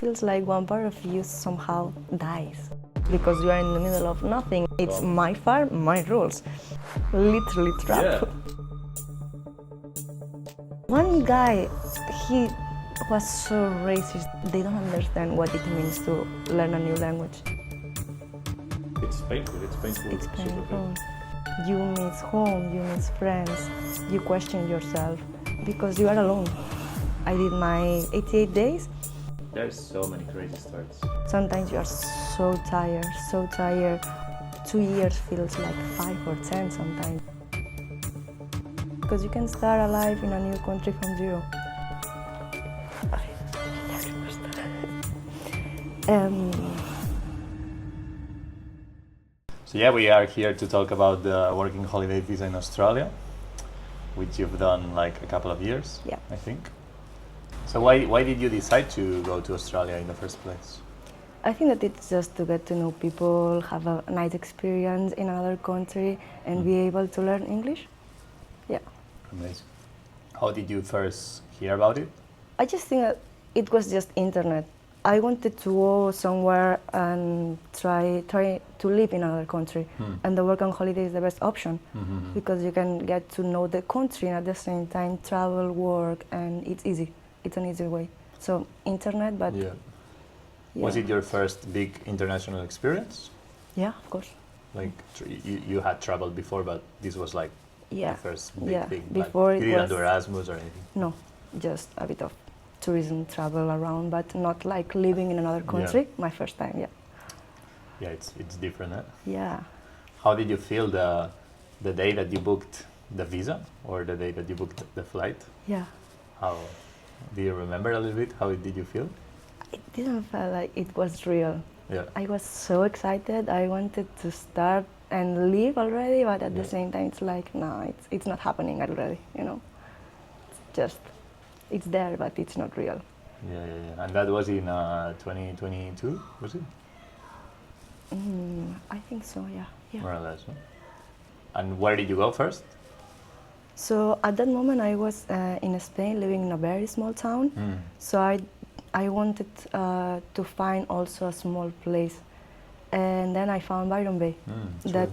Feels like one part of you somehow dies because you are in the middle of nothing. It's my farm, my rules. Literally trapped. Yeah. One guy, he was so racist. They don't understand what it means to learn a new language. It's painful. It's painful. It's super painful. You miss home, you miss friends, you question yourself because you are alone. I did my 88 days. There's so many crazy starts. Sometimes you are so tired, so tired. 2 years feels like 5 or 10 sometimes. Because you can start a life in a new country from zero. So yeah, we are here to talk about the working holiday visa in Australia, which you've done like a couple of years, Yeah. I think. So why did you decide to go to Australia in the first place? I think that it's just to get to know people, have a nice experience in another country, and be able to learn English. Yeah. Amazing. How did you first hear about it? I just think that it was just internet. I wanted to go somewhere and try to live in another country, and the work and holiday is the best option because you can get to know the country and at the same time travel, work, and it's easy. It's an easy way. So internet, but Yeah. Was it your first big international experience? Yeah, of course. Like you had traveled before, but this was like Yeah, the first big yeah. thing. Before like, it you didn't was do Erasmus or anything. no, just a bit of tourism travel around, but not like living in another country. My first time, yeah. Yeah, it's different. Eh? Yeah. How did you feel the day that you booked the visa or the day that you booked the flight? Yeah. How do you remember a little bit? How did you feel? It didn't feel like it was real. Yeah. I was so excited. I wanted to start and leave already, but at the Yeah. same time, it's like, no, it's not happening already, you know? It's just, it's there, but it's not real. Yeah. And that was in 2022, was it? I think so, yeah. More or less. No? And where did you go first? So at that moment, I was in Spain, living in a very small town. So I wanted to find also a small place, and then I found Byron Bay. That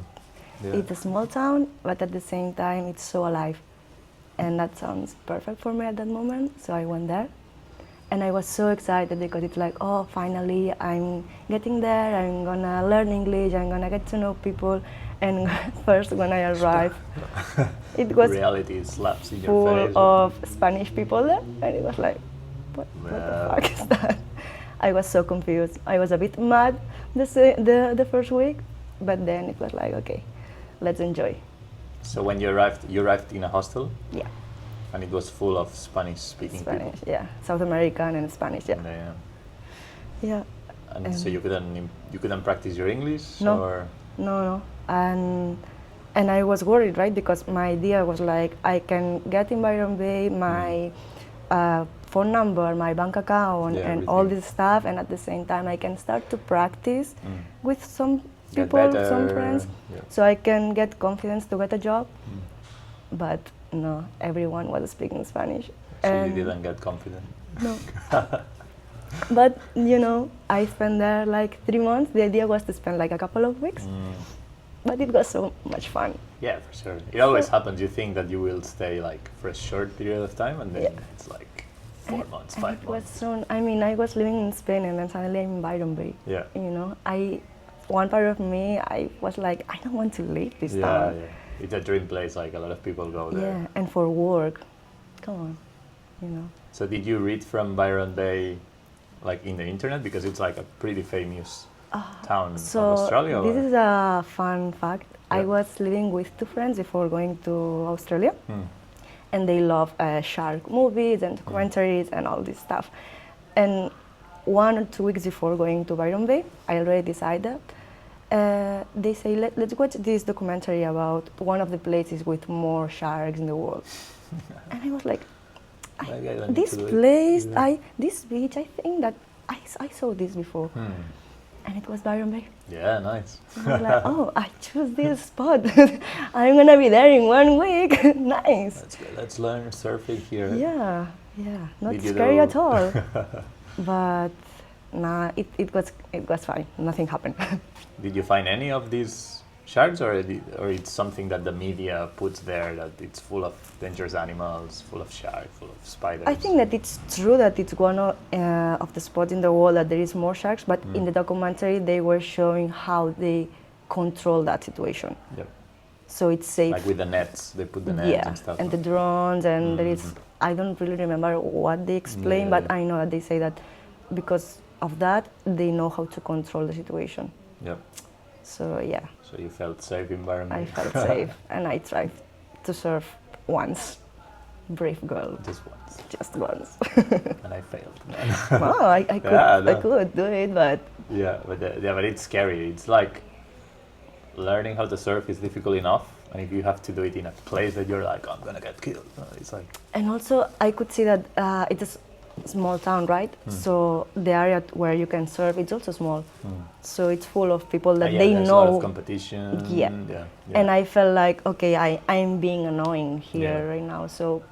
it's a small town, but at the same time it's so alive, and that sounds perfect for me at that moment. So I went there, and I was so excited because it's like, oh, finally I'm getting there. I'm gonna learn English. I'm gonna get to know people. And first, when I arrived, it was reality slaps in your full face. of Spanish people there, and it was like, what the fuck is that? I was so confused. I was a bit mad the first week, but then it was like, okay, let's enjoy. So when you arrived in a hostel? Yeah. And it was full of Spanish-speaking people? Yeah. South American and Spanish, yeah. Yeah. And so you couldn't practice your English? No. Or? No. And I was worried, right? Because my idea was like, I can get in Byron Bay my phone number, my bank account, and everything. all this stuff, and at the same time I can start to practice with some people, some friends, so I can get confidence to get a job. But no, everyone was speaking Spanish. So you didn't get confident? No. But you know, I spent there like 3 months. The idea was to spend like a couple of weeks. But it was so much fun. Yeah, for sure. It always happens. You think that you will stay like for a short period of time, and then it's like 4 months, 5 months. I was living in Spain, and then suddenly I'm in Byron Bay. Yeah. You know, one part of me, I was like, I don't want to leave this town. Yeah. It's a dream place. Like a lot of people go there. Yeah, and for work, come on, you know. So did you read from Byron Bay, like in the internet, because it's like a pretty famous town of Australia? This is a fun fact. Yeah. I was living with 2 friends before going to Australia, and they love shark movies and documentaries and all this stuff. And 1 or 2 weeks before going to Byron Bay, I already decided. They say, let's watch this documentary about one of the places with more sharks in the world. And I was like, this place, this beach, I think that I saw this before. And it was Byron Bay. Yeah, nice. And I was like, oh, I choose this spot. I'm gonna be there in 1 week. Nice. That's good. Let's learn surfing here. Yeah, not scary at all. But nah, it was fine. Nothing happened. Did you find any of these sharks, or it's something that the media puts there, that it's full of dangerous animals, full of sharks, full of spiders? I think that it's true that it's one of the spots in the world that there is more sharks, but in the documentary they were showing how they control that situation. Yep. So it's safe. Like with the nets, they put the nets and stuff. And the drones, and there is, I don't really remember what they explain, but I know that they say that because of that, they know how to control the situation. Yep. So yeah. So you felt safe environment. I felt safe, and I tried to surf once. Brave girl. Just once. Just once. And I failed. Wow, I could do it, but but it's scary. It's like learning how to surf is difficult enough, and if you have to do it in a place that you're like, I'm gonna get killed, it's like. And also, I could see that it's a small town, right? So the area where you can surf, it's also small. So it's full of people that they there's know. A lot of competition. Yeah. And I felt like, okay, I'm being annoying here right now. So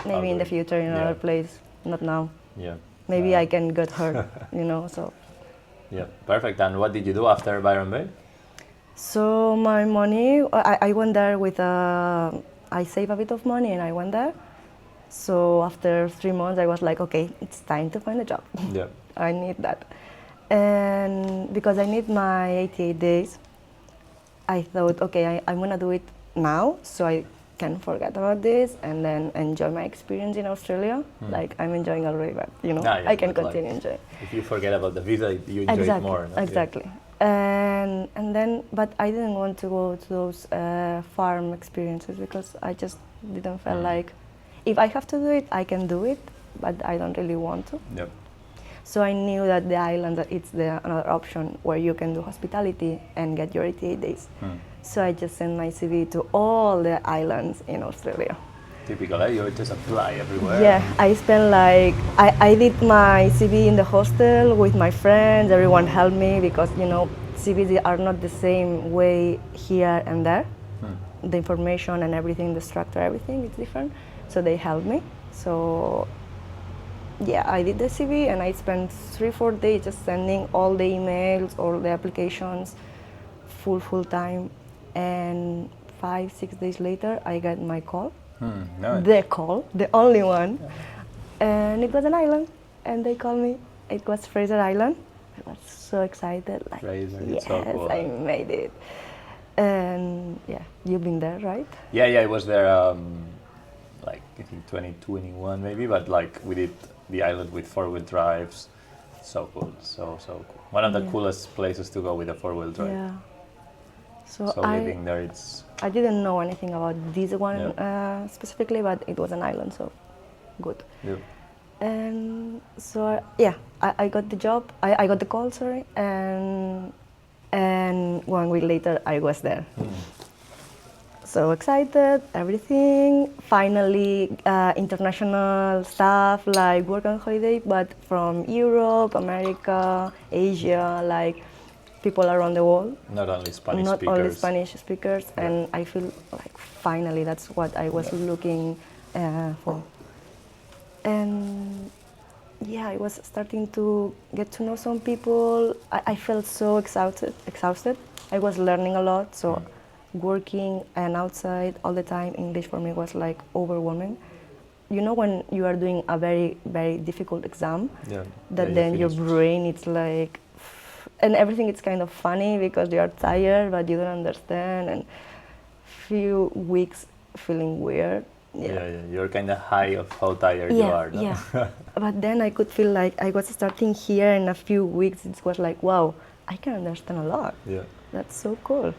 maybe in the future in another place, not now. Yeah. Maybe I can get hurt, so. Yeah, perfect. And what did you do after Byron Bay? So my money, I went there with, I saved a bit of money and I went there. So after 3 months, I was like, okay, it's time to find a job. Yeah. I need that. And because I need my 88 days, I thought, okay, I'm gonna do it now, so I can forget about this and then enjoy my experience in Australia. Like I'm enjoying already, but I can continue enjoying. If you forget about the visa, you enjoy it more. No? Exactly. And then, but I didn't want to go to those farm experiences because I just didn't feel like, if I have to do it, I can do it, but I don't really want to. Yep. So I knew that the island, that it's another option where you can do hospitality and get your 88 days. So I just sent my CV to all the islands in Australia. Typical, eh? You just apply everywhere. Yeah, I spent like, I did my CV in the hostel with my friends, everyone helped me because, CVs are not the same way here and there. The information and everything, the structure, everything is different. So they helped me. So yeah, I did the CV and I spent 3-4 days just sending all the emails, all the applications, full time. And 5-6 days later, I got my call. Nice. The call, the only one. And it was an island. And they called me. It was Fraser Island. I was so excited. Like, Fraser, yes, it's so cool. I made it. And yeah, you've been there, right? Yeah, I was there like I think 2021 maybe, but like we did the island with 4-wheel drives. So cool, so cool. One of the coolest places to go with a 4-wheel drive. Yeah. So living there, it's. I didn't know anything about this one specifically, but it was an island, so good. Yeah. And so I got the job. I got the call, sorry, and 1 week later I was there. So excited, everything. Finally, international stuff like work and holiday, but from Europe, America, Asia, like people around the world. Not only Spanish Not speakers. only Spanish speakers, and I feel like finally that's what I was looking for. And yeah, I was starting to get to know some people. I felt so exhausted. I was learning a lot, so working and outside all the time, English for me was like overwhelming. You know when you are doing a very, very difficult exam, that then your brain, it's like, and everything is kind of funny because you are tired, but you don't understand, and few weeks feeling weird. Yeah, you're kind of high of how tired you are. No? Yeah. But then I could feel like I was starting here in a few weeks. It was like, wow, I can understand a lot. Yeah. That's so cool.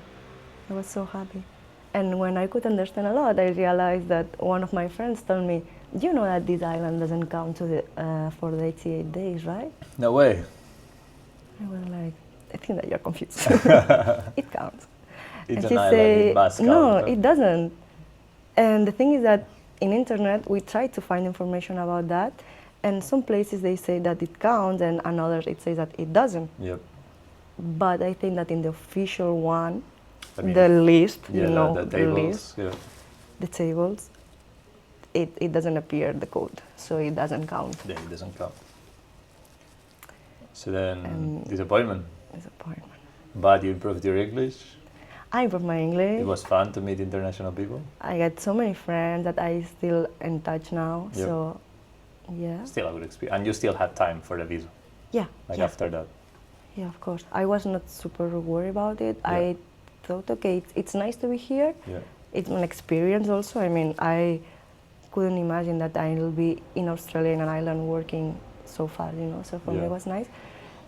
I was so happy. And when I could understand a lot, I realized that one of my friends told me, you know that this island doesn't count to for the 88 days, right? No way. I was like, I think that you're confused. It counts. It's and an she island, said, it must count. no, it doesn't. And the thing is that in internet, we try to find information about that. And some places they say that it counts, and others it says that it doesn't. Yep. But I think that in the official one, the list, the tables, the list, the tables, it doesn't appear the code, so it doesn't count. Yeah, it doesn't count. So then, disappointment. Disappointment. But you improved your English. I improved my English. It was fun to meet international people. I got so many friends that I still in touch now. Yep. So, yeah. Still a good experience. And you still had time for the visa. Yeah. Like yeah. after that. Yeah, of course. I was not super worried about it. Yeah. I thought, okay, it's nice to be here. Yeah. It's an experience also. I mean, I couldn't imagine that I will be in Australia in an island working so far, you know. So for me, Yeah. it was nice.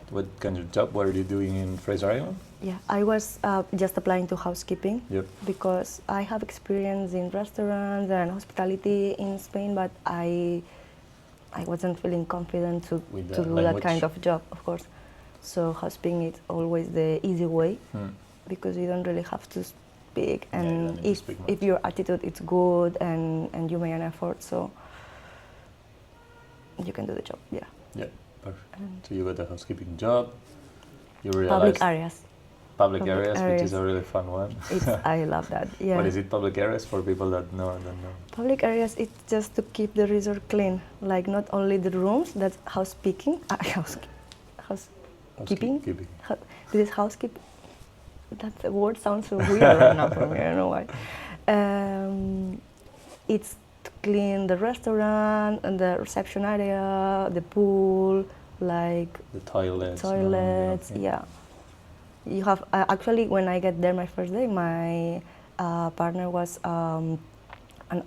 What kind of job were you doing in Fraser Island? Yeah, I was just applying to housekeeping Yep. because I have experience in restaurants and hospitality in Spain, but I wasn't feeling confident to With the do that language. kind of job, of course. So housekeeping is always the easy way because you don't really have to speak, you and don't need to speak much. if your attitude is good and you make an effort, so you can do the job. Yeah. Yeah, perfect. So you got a housekeeping job. You realized Public areas. Public Public areas, which areas. is a really fun one. I love that. Yeah. What is it? Public areas for people that don't know. Public areas, it's just to keep the resort clean. Like not only the rooms, that's housekeeping. Housekeeping. Keeping. This is housekeeping. That word sounds so weird right now for me. I don't know why. It's to clean the restaurant and the reception area, the pool, like The toilets. yeah. You have actually when I get there my first day, my partner was an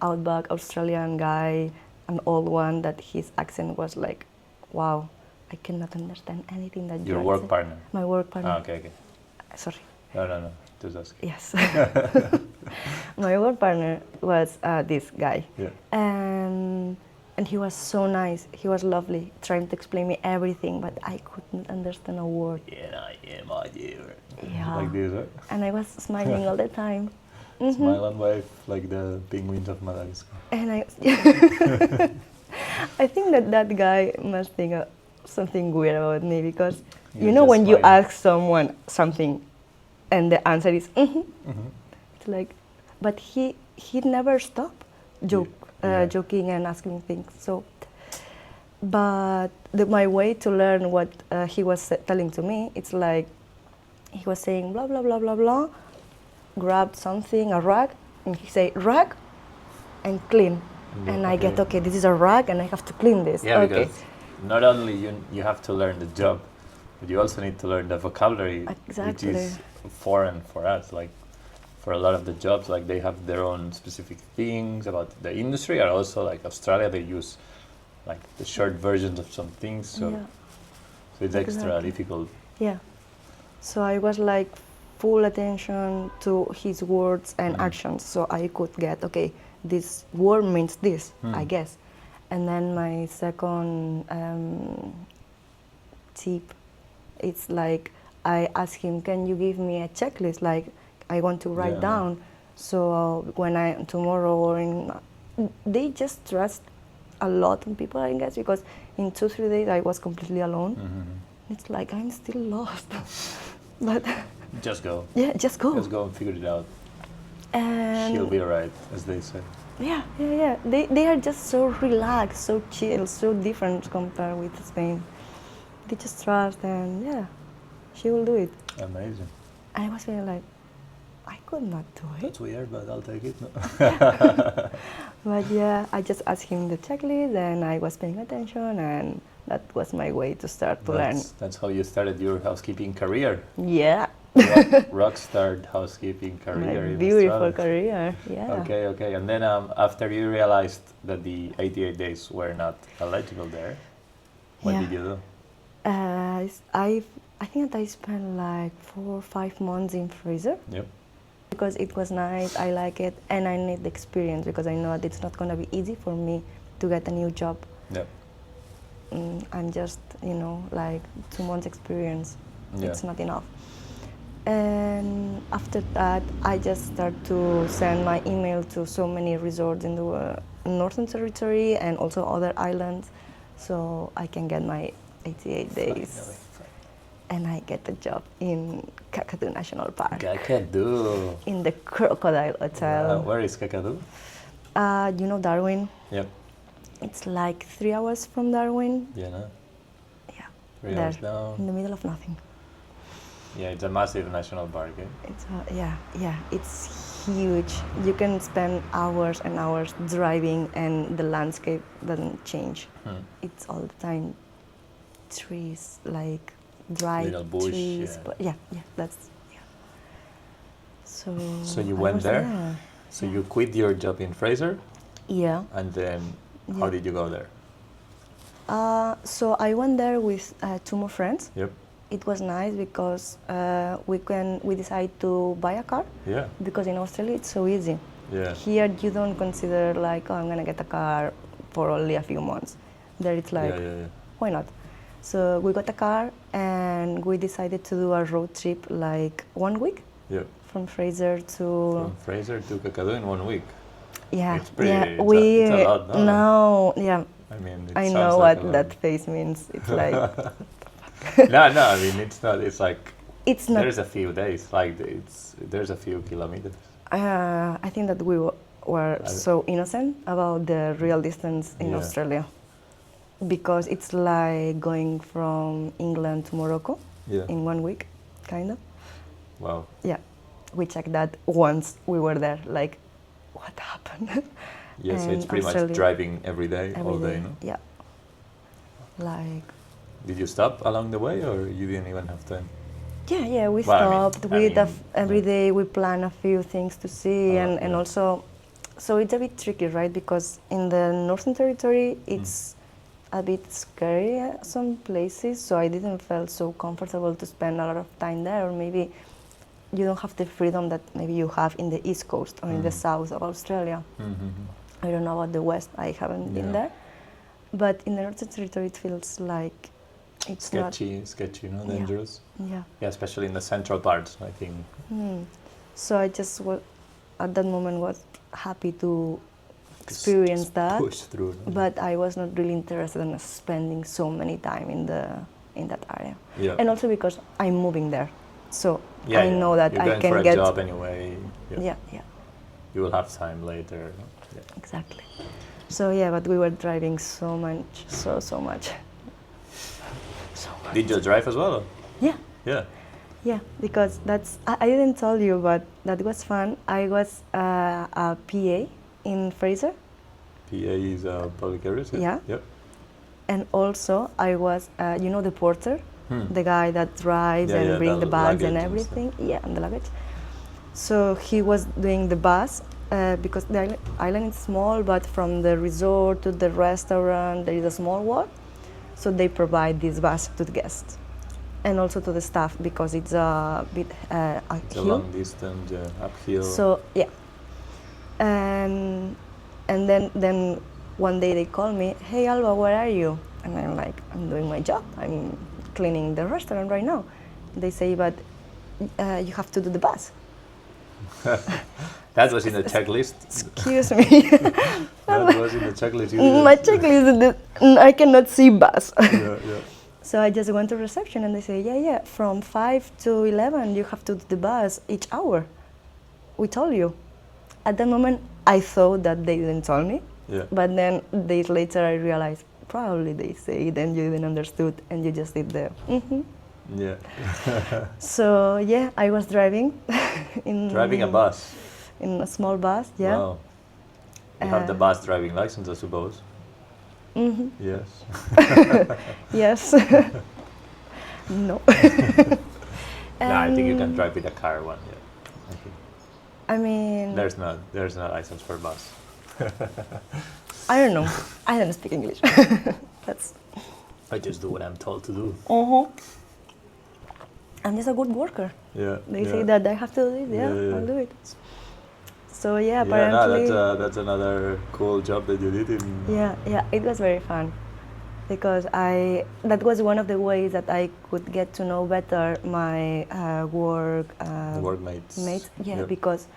outback Australian guy, an old one that his accent was like, wow, I cannot understand anything that Your you're work saying. partner. My work partner. Ah, okay. Sorry. No. Just asking. Yes. My work partner was this guy. Yeah. And he was so nice. He was lovely, trying to explain me everything, but I couldn't understand a word. Yeah, I am my dear. Yeah. Like this, right? And I was smiling all the time. Smile and wave like the penguins of Madagascar. And I think that guy must think something weird about me because You're you know just when you smiling. ask someone something and the answer is it's like, but he never stopped joking and asking things. So, but my way to learn what he was telling to me, it's like he was saying blah blah blah blah blah, grabbed something, a rag, and he say rag and clean. Yeah, And I get, okay. okay, this is a rag and I have to clean this. Yeah, okay. because not only you have to learn the job, but you also need to learn the vocabulary, Exactly. which is foreign for us. Like for a lot of the jobs, like they have their own specific things about the industry, or also like Australia, they use like the short versions of some things, so Yeah. so it's extra Exactly. difficult. Yeah. So I was like full attention to his words and actions, so I could get, okay, this word means this, I guess. And then my second tip, it's like I asked him, can you give me a checklist? Like I want to write Yeah. down. So when tomorrow or they just trust a lot on people, I guess, because in 2-3 days I was completely alone. It's like I'm still lost. But Just go. yeah, just go. Just go and figure it out. And She'll be alright, as they say. yeah. They are just so relaxed, so chill, so different compared with Spain. They just trust and yeah, she will do it. Amazing. And I was feeling like, I could not do it. That's weird, but I'll take it. No? But yeah, I just asked him the checklist and I was paying attention and that was my way to start to learn. That's how you started your housekeeping career. Yeah. Rockstar housekeeping career. My in beautiful Australia. career, yeah. Okay. And then after you realized that the 88 days were not eligible there, what Yeah. did you do? I think that I spent like 4 or 5 months in Fraser. Yep. Because it was nice, I like it, and I need the experience because I know that it's not going to be easy for me to get a new job. Yep. I'm just, like 2 months experience. Yeah. It's not enough. And after that, I just start to send my email to so many resorts in the Northern Territory and also other islands, so I can get my 88 days. Finally. And I get the job in Kakadu National Park. Kakadu. In the Crocodile Hotel. Where is Kakadu? You know Darwin? Yep. It's like 3 hours from Darwin. Yeah, no? Yeah. 3 there, hours down. in the middle of nothing. Yeah, it's a massive national park. Eh? It's it's huge. You can spend hours and hours driving, and the landscape doesn't change. It's all the time trees, like dry Little bush, trees. yeah. But that's. So. So you I went was there? So you quit your job in Fraser, Yeah. and then how did you go there? So I went there with 2 more friends. Yep. It was nice because we decided to buy a car. Yeah. Because in Australia it's so easy. Yeah. Here you don't consider like, oh, I'm gonna get a car for only a few months. There it's like, why not? So we got a car and we decided to do a road trip like 1 week. Yeah. From Fraser to. From Fraser to Kakadu in 1 week. Yeah. It's pretty. Yeah. It's a lot. No. No. Yeah. I mean, it I sounds know like what that face means. It's like. No. I mean, it's not. It's like. It's not. There's a few days. Like there's a few kilometers. I think that we were so innocent about the real distance in Australia, because it's like going from England to Morocco in 1 week, kind of. Wow. Yeah, we checked that once we were there. Like, what happened? Yes, so it's pretty much driving every day, all day, no? Yeah. Like. Did you stop along the way, or you didn't even have time? Yeah, we stopped. Every day we plan a few things to see, and also, so it's a bit tricky, right? Because in the Northern Territory, it's a bit scary at some places, so I didn't feel so comfortable to spend a lot of time there, or maybe you don't have the freedom that maybe you have in the East Coast or in the south of Australia. I don't know about the West, I haven't been there. But in the Northern Territory, it feels like it's sketchy, no? Dangerous. Yeah, especially in the central parts, I think. So I just at that moment was happy to experience that. Push through. But I was not really interested in spending so many time in that area. Yeah. And also because I'm moving there, so I know that I can for a get job anyway. Yeah. You will have time later. Yeah. Exactly. So but we were driving so much, so much. Did you drive as well? Yeah. Yeah. Yeah, because I didn't tell you, but that was fun. I was a PA in Fraser. PA is public areas? Yeah. Yep. And also I was, the porter, the guy that drives and brings the bags and everything. And the luggage. So he was doing the bus, because the island is small, but from the resort to the restaurant there is a small walk. So they provide this bus to the guests. And also to the staff, because it's a bit uphill. It's a long distance, uphill. So and then one day they call me, "Hey Alba, where are you?" And I'm like, "I'm doing my job. I'm cleaning the restaurant right now." They say, "But you have to do the bus." That was in the checklist. Excuse me. That was in the checklist. My checklist, I cannot see bus. Yeah. So I just went to reception and they say, yeah, from 5 to 11 you have to do the bus each hour. We told you. At that moment I thought that they didn't tell me, but then days later I realized probably they say it and you didn't understood and you just did the Yeah. So I was driving driving a bus. In a small bus, Wow. You have the bus driving license, I suppose. Yes. Yes. No. No, I think you can drive with a car one. Yeah. I mean. There's no license for bus. I don't know. I don't speak English. I just do what I'm told to do. I'm just a good worker. Yeah. They say that I have to do it. I'll do it. So apparently. That's another cool job that you did in. Yeah, it was very fun, because that was one of the ways that I could get to know better my workmates. Because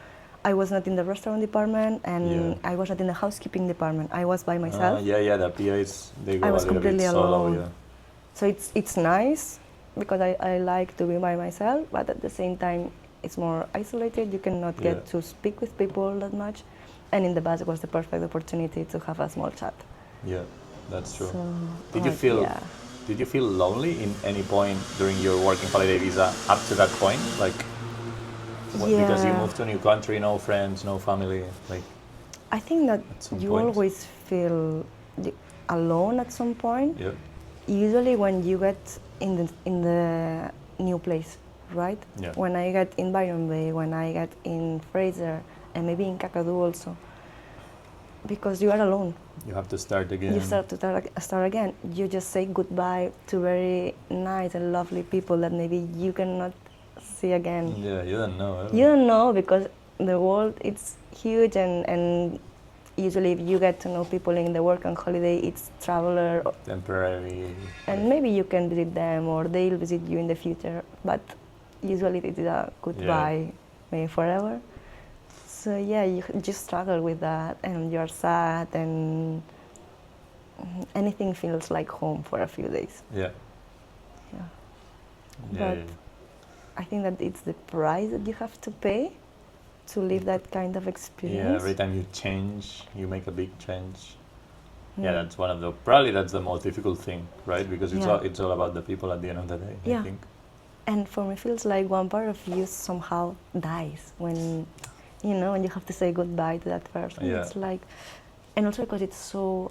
I was not in the restaurant department and I was not in the housekeeping department. I was by myself. The PAs, they go I was a little completely bit solo. alone. Yeah. So it's nice because I like to be by myself, but at the same time it's more isolated. You cannot get to speak with people that much, and in the bus it was the perfect opportunity to have a small chat. Yeah, that's true. So, Did you feel did you feel lonely in any point during your working holiday visa up to that point? Like, because you moved to a new country, no friends, no family, like. I think that you point. always feel alone at some point. Yeah. Usually when you get in the new place, right? Yeah. When I get in Byron Bay, when I get in Fraser, and maybe in Kakadu also, because you are alone. You have to start again. You start again. You just say goodbye to very nice and lovely people that maybe you cannot see again. Yeah, you don't know. You don't know because the world it's huge and usually if you get to know people in the work and holiday, it's traveler. Temporary. And maybe you can visit them or they'll visit you in the future, but usually it is a goodbye, maybe forever. So yeah, you just struggle with that and you're sad and anything feels like home for a few days. Yeah. But I think that it's the price that you have to pay to live that kind of experience. Yeah, every time you change, you make a big change. Yeah, that's probably that's the most difficult thing, right? Because it's all about the people at the end of the day, I think. And for me, it feels like one part of you somehow dies when, when you have to say goodbye to that person. Yeah. It's like, and also because it's so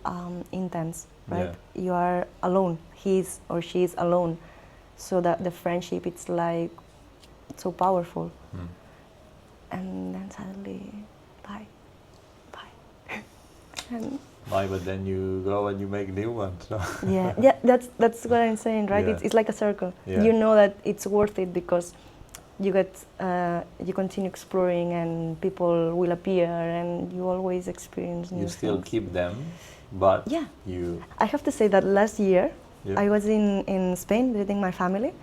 intense, right? Yeah. You are alone. He's or she's alone. So that the friendship, it's like so powerful. And then suddenly, bye. And bye, but then you go and you make new ones. So. yeah, that's what I'm saying, right? Yeah. It's like a circle. Yeah. You know that it's worth it because you continue exploring and people will appear and you always experience new things. You still keep them, but I have to say that last year I was in Spain visiting my family.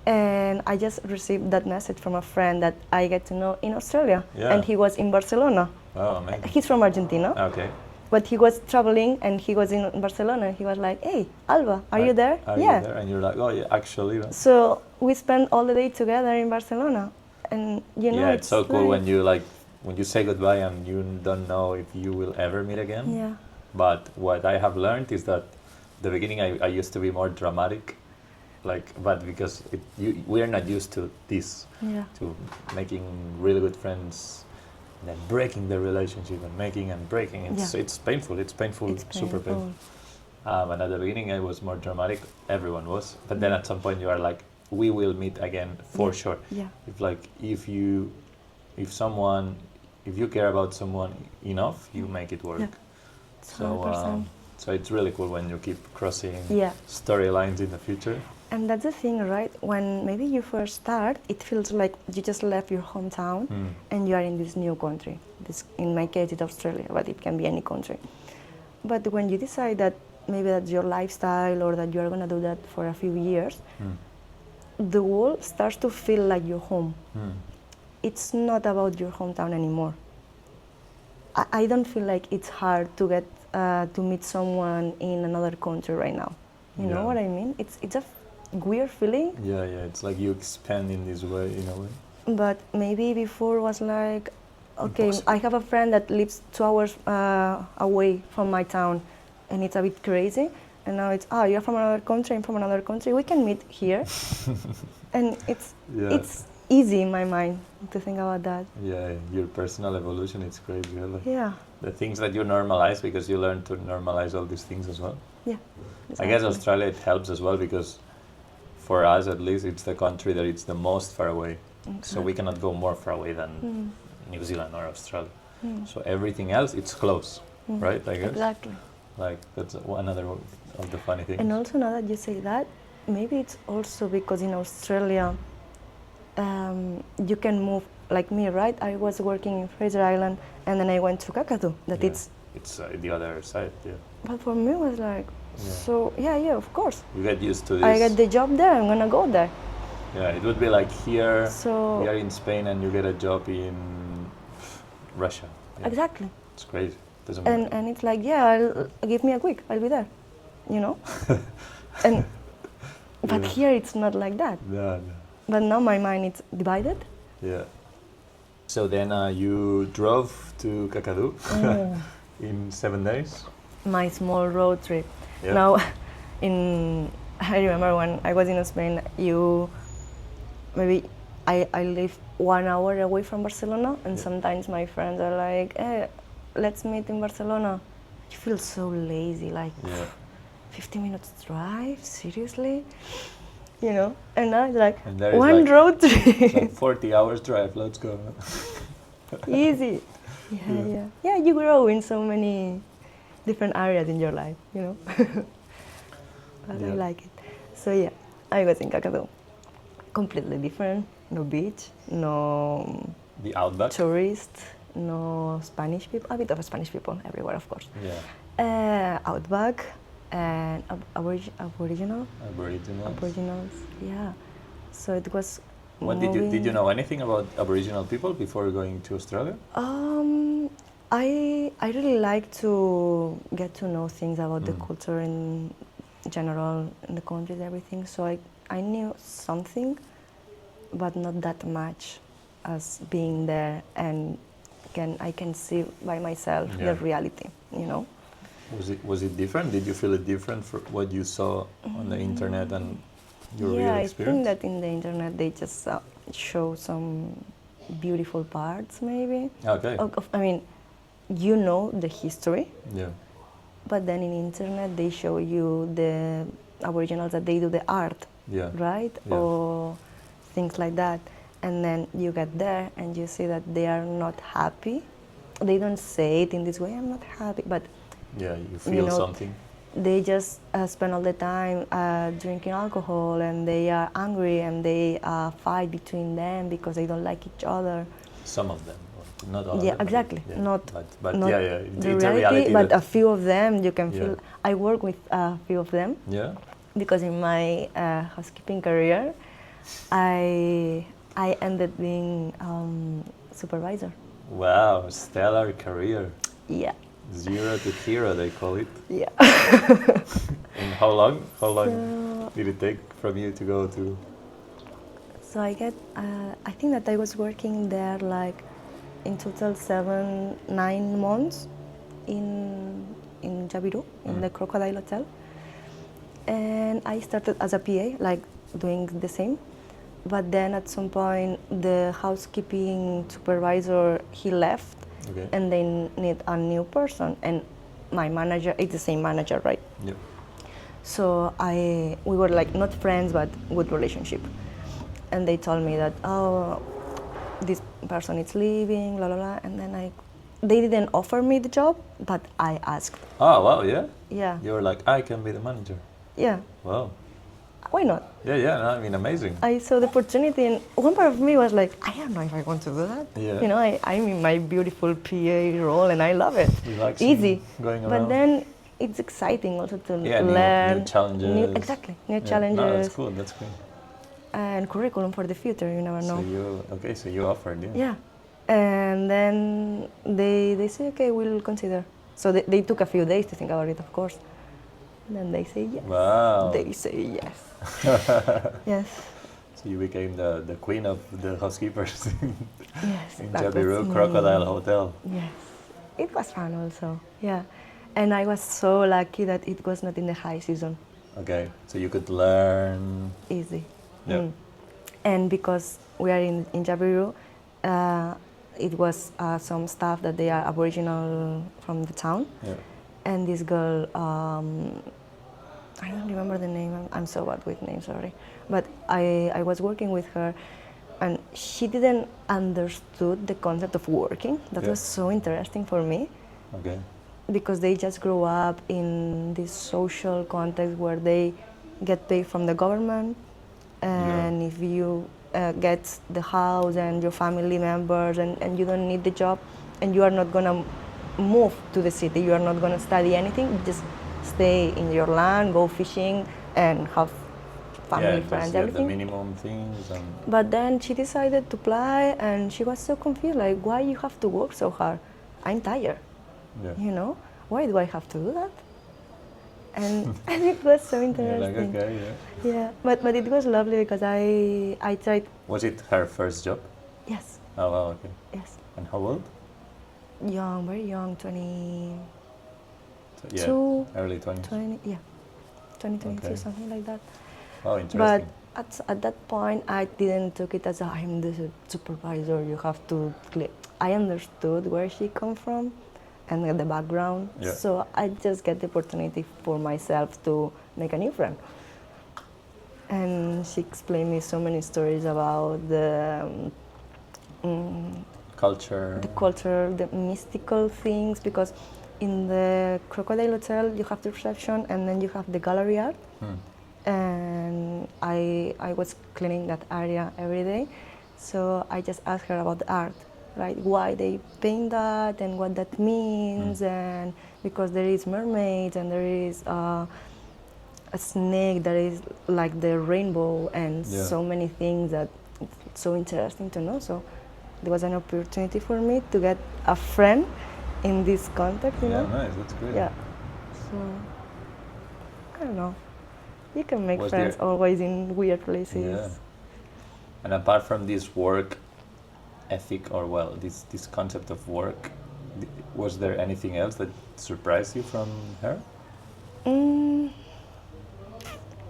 And I just received that message from a friend that I get to know in Australia. Yeah. And he was in Barcelona. Oh, amazing. He's from Argentina. Okay. But he was traveling and he was in Barcelona. And he was like, hey, Alba, are you there? Are you there? And you're like, oh, yeah, actually. So we spent all the day together in Barcelona. And, it's so cool when you say goodbye and you don't know if you will ever meet again. Yeah. But what I have learned is that at the beginning I used to be more dramatic. But because we are not used to this, to making really good friends, and then breaking the relationship and making and breaking. It's painful. It's painful. Super painful. And at the beginning, I was more dramatic. Everyone was. But then at some point, you are like, we will meet again for sure. Yeah. If you care about someone enough, you make it work. Yeah. So it's really cool when you keep crossing storylines in the future. And that's the thing, right? When maybe you first start, it feels like you just left your hometown and you are in this new country. In my case, it's Australia, but it can be any country. But when you decide that maybe that's your lifestyle or that you are going to do that for a few years, the world starts to feel like your home. It's not about your hometown anymore. I don't feel like it's hard to get to meet someone in another country right now. You know what I mean? It's a weird feeling. Yeah, it's like you expand in this way, in a way. But maybe before was like, okay, impossible. I have a friend that lives 2 hours away from my town, and it's a bit crazy. And now it's, you're from another country, I'm from another country, we can meet here. And it's easy in my mind to think about that. Yeah, your personal evolution, it's crazy. Yeah. The things that you normalize, because you learn to normalize all these things as well. Yeah. Exactly. I guess Australia, it helps as well because for us at least, it's the country that it's the most far away. Exactly. So we cannot go more far away than New Zealand or Australia. So everything else, it's close, right? I guess. Exactly. Like that's another of the funny things. And also now that you say that, maybe it's also because in Australia, you can move like me, right? I was working in Fraser Island and then I went to Kakadu. It's the other side, But for me it was like, of course. You get used to this. I get the job there, I'm gonna go there. Yeah, it would be like here, so we are in Spain and you get a job in Russia. Yeah. Exactly. It's crazy. And it's like, give me a week, I'll be there, But here it's not like that. No. But now my mind is divided. Yeah. So then you drove to Kakadu in 7 days? My small road trip. Yeah. Now, in I remember when I was in Spain, maybe I live 1 hour away from Barcelona, and sometimes my friends are like, hey, let's meet in Barcelona. You feel so lazy, like 50 minutes drive, seriously? You know, and now it's like one road trip. It's like 40 hours drive, let's go. Easy. Yeah, you grow in so many different areas in your life, you know. But I like it. So yeah, I was in Kakadu. Completely different. No beach, no The outback? tourists, no Spanish people. A bit of Spanish people everywhere, of course. Outback and Aboriginals. Yeah. So it was. What did you know anything about Aboriginal people before going to Australia? I really like to get to know things about the culture in general in the countries, everything. So I knew something, but not that much as being there, and I can see by myself the reality, you know. Was it different? Did you feel it different from what you saw on the internet and your real experience? I think that in the internet they just show some beautiful parts, maybe. Okay. I mean, you know the history. Yeah. But then in internet they show you the Aboriginals that they do the art, right? Yeah. Or things like that. And then you get there and you see that they are not happy. They don't say it in this way, I'm not happy, but yeah, you feel something. They just spend all the time drinking alcohol, and they are angry, and they fight between them because they don't like each other. Some of them, not all of them. Yeah, exactly. Not it's the a reality. But a few of them you can feel. I work with a few of them. Yeah. Because in my housekeeping career, I ended being supervisor. Wow, stellar career. Yeah. 0 to hero, they call it. Yeah. And how long? Did it take from you to go to? So I think that I was working there like in total 7-9 months in Jabiru, in the Crocodile Hotel. And I started as a PA, like doing the same. But then at some point, the housekeeping supervisor, he left. Okay. And they need a new person, and my manager, it's the same manager, right? Yep. So we were like not friends, but good relationship. And they told me that, oh, this person is leaving, la la la. And then they didn't offer me the job, but I asked. Oh wow, yeah. Yeah. You were like, I can be the manager. Yeah. Wow. Why not? Yeah. No, I mean, amazing. I saw the opportunity, and one part of me was like, I don't know if I want to do that. Yeah. You know, I'm in my beautiful PA role, and I love it. You like easy. Going around. But then it's exciting also to learn. New challenges. New challenges. No, that's cool. That's cool. And curriculum for the future, you never know. So you offered, yeah. Yeah. And then they say, okay, we'll consider. So they took a few days to think about it, of course. And then they say yes. Wow. They say yes. Yes. So you became the queen of the housekeepers yes, in Jabiru Crocodile Hotel. Yes. It was fun also, yeah. And I was so lucky that it was not in the high season. Okay, so you could learn. Easy. Yeah. And because we are in Jabiru, it was some staff that they are Aboriginal from the town. Yeah. And this girl, I don't remember the name, I'm so bad with names, sorry. But I was working with her, and she didn't understood the concept of working. That was so interesting for me. Okay. Because they just grow up in this social context where they get paid from the government, and if you get the house and your family members, and you don't need the job, and you are not gonna move to the city, you are not gonna study anything, just stay in your land, go fishing, and have family, friends, everything. The minimum things. But then she decided to apply, and she was so confused, like, why you have to work so hard? I'm tired. Yeah. You know, why do I have to do that? And it was so interesting. Like, okay, yeah. But it was lovely because I tried. Was it her first job? Yes. Oh wow, okay. Yes. And how old? Young, very young, 22. Early 20s. 20, yeah, 2022, Okay. something like that. Oh, But interesting. at that point, I didn't took it as I'm the supervisor. You have to. I understood where she come from, and the background. Yeah. So I just get the opportunity for myself to make a new friend. And she explained me so many stories about Culture. the culture, the mystical things, because in the Crocodile Hotel you have the reception and then you have the gallery art. And I was cleaning that area every day, so I just asked her about the art, right? Why they paint that and what that means, and because there is mermaids and there is a snake that is like the rainbow and Yeah. so many things that it's so interesting to know. So there was an opportunity for me to get a friend in this context, you Yeah, know? nice. That's great. Yeah. So I don't know. You can make Was friends there- always in weird places. Yeah. And apart from this work ethic, or well, this concept of work, was there anything else that surprised you from her?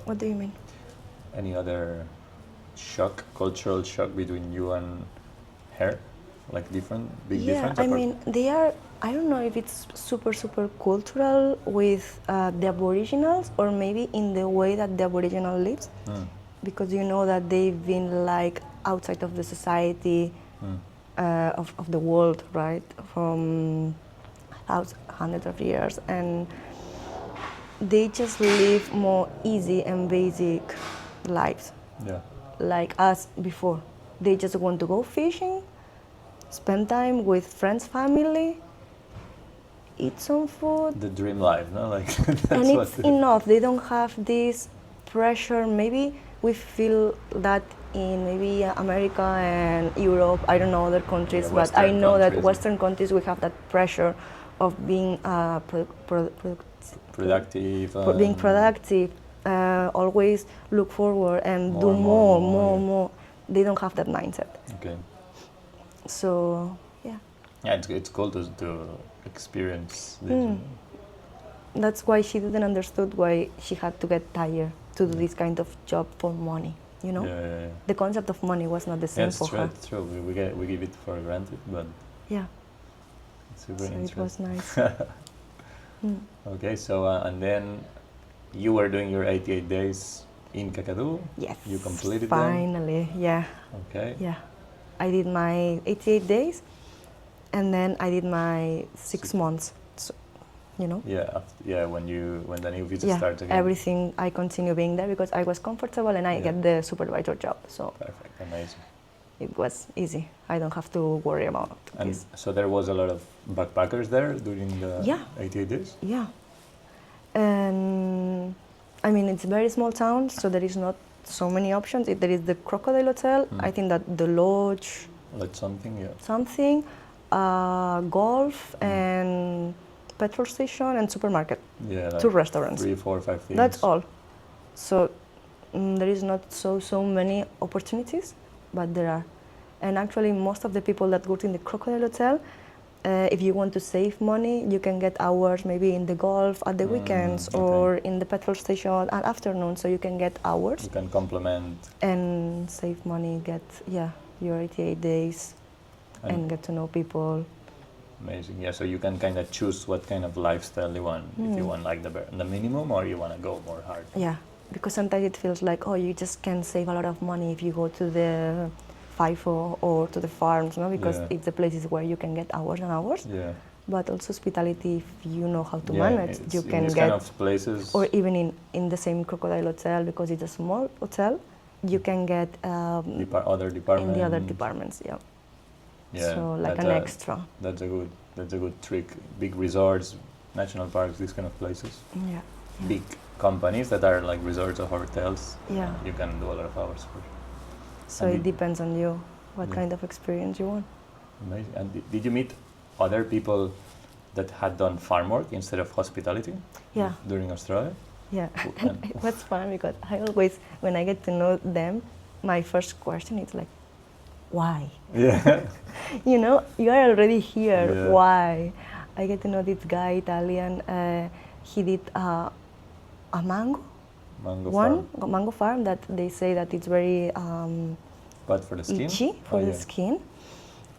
What do you mean? Any other shock, cultural shock between you and her? Like big difference? I apart- mean, they are, I don't know if it's super cultural with the Aboriginals or maybe in the way that the Aboriginal lives. Because you know that they've been like outside of the society of the world, right? From hundreds of years. And they just live more easy and basic lives. Yeah. Like us before. They just want to go fishing, spend time with friends, family, eat some food, The dream life, no? Like that's and what it's enough. They don't have this pressure. Maybe we feel that in maybe America and Europe, I don't know other countries, Yeah, but I Western know that countries. Western countries we have that pressure of being productive. being productive, always look forward and More, do more, more, yeah. more. They don't have that mindset. Okay. So yeah, Yeah, it's cool to experience this. that's why she didn't understood why she had to get tired to do this kind of job for money. You know, Yeah. the concept of money was not the Yeah, same it's for true. her. It's true. We give it for granted, but Yeah, it's super so it interesting. was nice. Okay, so and then you were doing your 88 days in Kakadu. Yes, You completed them. finally. Yeah, Okay. yeah. I did my 88 days, and then I did my 6 months. So, you know. Yeah. When the new visa Yeah, starts again. everything I continue being there because I was comfortable and I Yeah. get the supervisor job, so Perfect. Amazing. it was easy. I don't have to worry about And this. so there was a lot of backpackers there during the Yeah. 88 days. Yeah, and I mean it's a very small town, so there is not so many options. There is the Crocodile Hotel. I think that the lodge, Like something, yeah. something, golf and petrol station and supermarket. Yeah. Like 2 restaurants. 3, 4, 5 things. That's all. So there is not so many opportunities, but there are. And actually, most of the people that work in the Crocodile Hotel, if you want to save money, you can get hours maybe in the golf at the weekends okay. or in the petrol station at afternoon. So you can get hours You can complement. and save money, get your 88 days and get to know people. Amazing. Yeah, so you can kind of choose what kind of lifestyle you want. If you want like the minimum, or you want to go more hard. Yeah, because sometimes it feels like, oh, you just can save a lot of money if you go to the FIFO or to the farms, no? Because Yeah. it's the places where you can get hours and hours. Yeah. But also hospitality, if you know how to Yeah, manage, it's you in can these get, kind of places. or even in the same Crocodile Hotel, because it's a small hotel, you can get Other departments. in the other departments, yeah. Yeah. So like that's an a- extra. That's a good trick. Big resorts, national parks, these kind of places. Yeah. Big companies that are like resorts or hotels. Yeah. You can do a lot of hours for sure. So And it depends on you, what Yeah. kind of experience you want. Amazing. And did you meet other people that had done farm work instead of hospitality? Yeah. During Australia? Yeah, And- it was fun because I always, when I get to know them, my first question is like, why? Yeah. You know, you are already here, Yeah. why? I get to know this guy, Italian, he did a mango mango farm that they say that it's very But for the skin? itchy for the skin.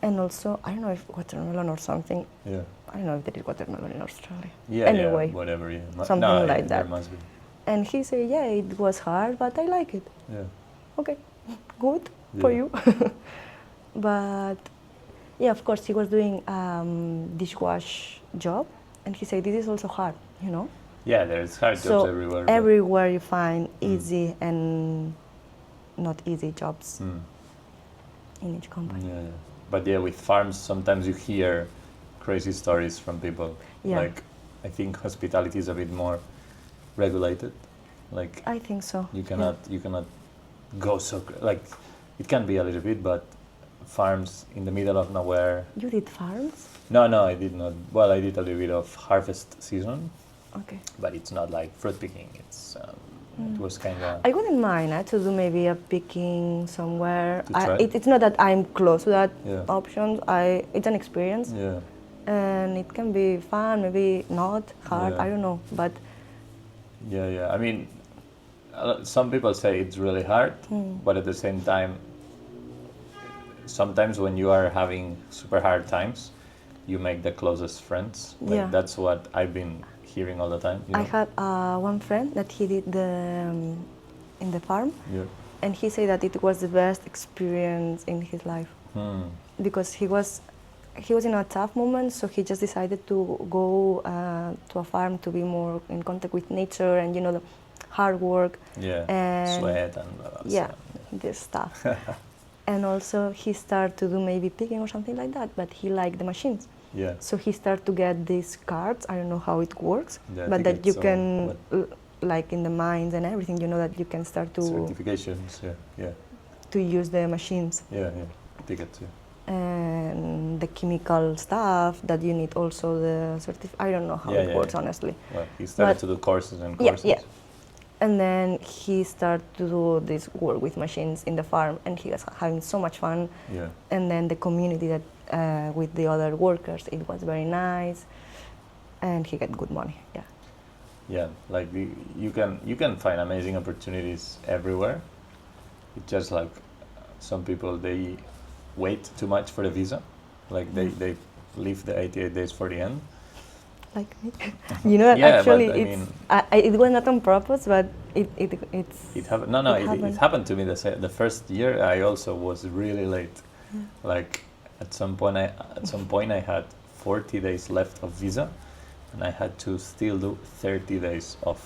And also, I don't know if watermelon or something. Yeah. I don't know if there is watermelon in Australia. Yeah, anyway, whatever, yeah. Something like that. There must be. And he said, yeah, it was hard, but I like it. Yeah. Okay, good for you. But yeah, of course, he was doing dishwash job, and he said this is also hard, you know. Yeah, there's hard jobs So everywhere. everywhere you find easy and not easy jobs in each company. Yeah. But yeah, with farms, sometimes you hear crazy stories from people. Yeah. Like, I think hospitality is a bit more regulated. Like, I think so. you cannot go so like, it can be a little bit, but farms in the middle of nowhere. You did farms? No, I did not. Well, I did a little bit of harvest season. Okay. But it's not like fruit picking. It's it was kind of. I wouldn't mind to do maybe a picking somewhere. To try? It's not that I'm close to that Yeah. option. It's an experience, Yeah. and it can be fun, maybe not hard. Yeah. I don't know, but Yeah. I mean, some people say it's really hard, but at the same time, sometimes when you are having super hard times, you make the closest friends. Like, Yeah. that's what I've been hearing all the time. You know? I had one friend that he did in the farm, Yeah. and he said that it was the best experience in his life because he was in a tough moment, so he just decided to go to a farm to be more in contact with nature and the hard work. Yeah. And Sweat and blah, blah, yeah, stuff. this stuff. And also he started to do maybe picking or something like that, but he liked the machines. Yeah. So he started to get these cards. I don't know how it works, Yeah, but that you tickets or can, what? like in the mines and everything, that you can start to Certifications. Yeah. use the machines. Yeah. Tickets. Yeah. And the chemical stuff that you need also the I don't know how it works, honestly. Well, he started to do courses and courses. Yeah. And then he started to do this work with machines in the farm, and he was having so much fun. Yeah. And then the community that with the other workers, it was very nice, and he got good money. Yeah. Yeah, like you can find amazing opportunities everywhere. It's just like some people, they wait too much for the visa, like they leave the 88 days for the end. Like me. That Yeah, actually but I it's mean, it was not on purpose, but it happened. No, it happened to me the first year. I also was really late. Yeah. Like at some point I had 40 days left of visa, and I had to still do 30 days of.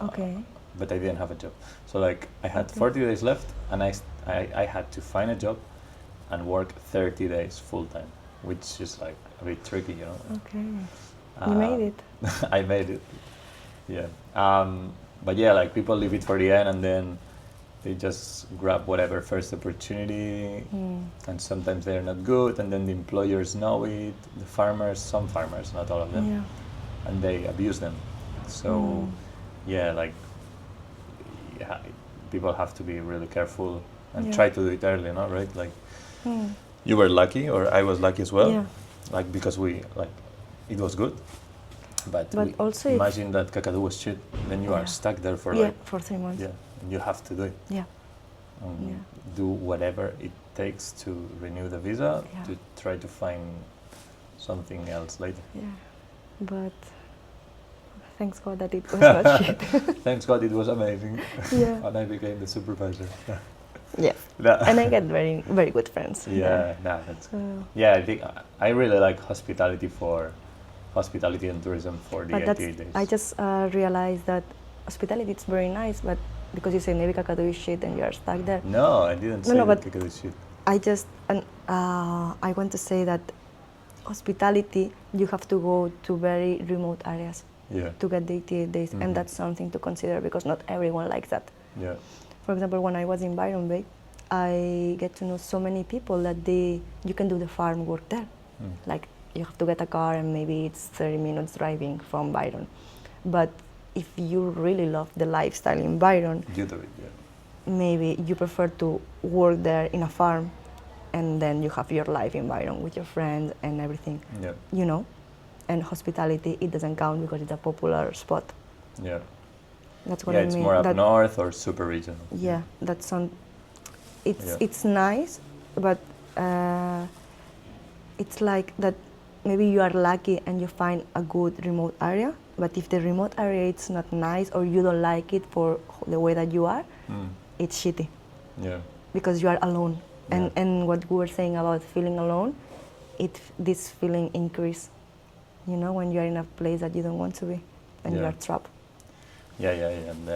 Okay. But I didn't have a job, so like I had 40 days left, and I had to find a job and work 30 days full time, which is like a bit tricky, Okay. You made it. I made it. Yeah. But yeah, like people leave it for the end, and then they just grab whatever first opportunity, and sometimes they're not good, and then the employers know it. The farmers, some farmers, not all of them, Yeah. and they abuse them. So yeah, like people have to be really careful and try to do it early, no? Right? Like you were lucky, or I was lucky as well. Yeah. Like because it was good. But also imagine that Kakadu was shit, then you are stuck there for for 3 months. Yeah, and you have to do it. Yeah. Do whatever it takes to renew the visa, Yeah. to try to find something else later. Yeah. But thanks God that it was not shit. Thanks God it was amazing. Yeah. And I became the supervisor. Yeah. No. And I get very, very good friends. Yeah, that's So, yeah, I think I really like hospitality and tourism for the but 88 days. I just realized that hospitality is very nice, but because you say maybe Kakadu is shit and you are stuck there. No, I didn't say No, that but Kakadu is shit. I want to say that hospitality, you have to go to very remote areas to get the 88 days, and that's something to consider because not everyone likes that. Yeah. For example, when I was in Byron Bay, I get to know so many people that you can do the farm work there. Like you have to get a car and maybe it's 30 minutes driving from Byron. But if you really love the lifestyle in Byron, You do it, yeah. maybe you prefer to work there in a farm and then you have your life in Byron with your friends and everything, Yeah. And hospitality, it doesn't count because it's a popular spot. Yeah. That's what Yeah, I it's mean. more up That- north or super regional. Yeah, that sound. Yeah. It's nice, but it's like that. Maybe you are lucky and you find a good remote area. But if the remote area is not nice or you don't like it for the way that you are, it's shitty Yeah. because you are alone. Yeah. And what we were saying about feeling alone, this feeling increase. You know, when you are in a place that you don't want to be, and you Yeah. are trapped. Yeah.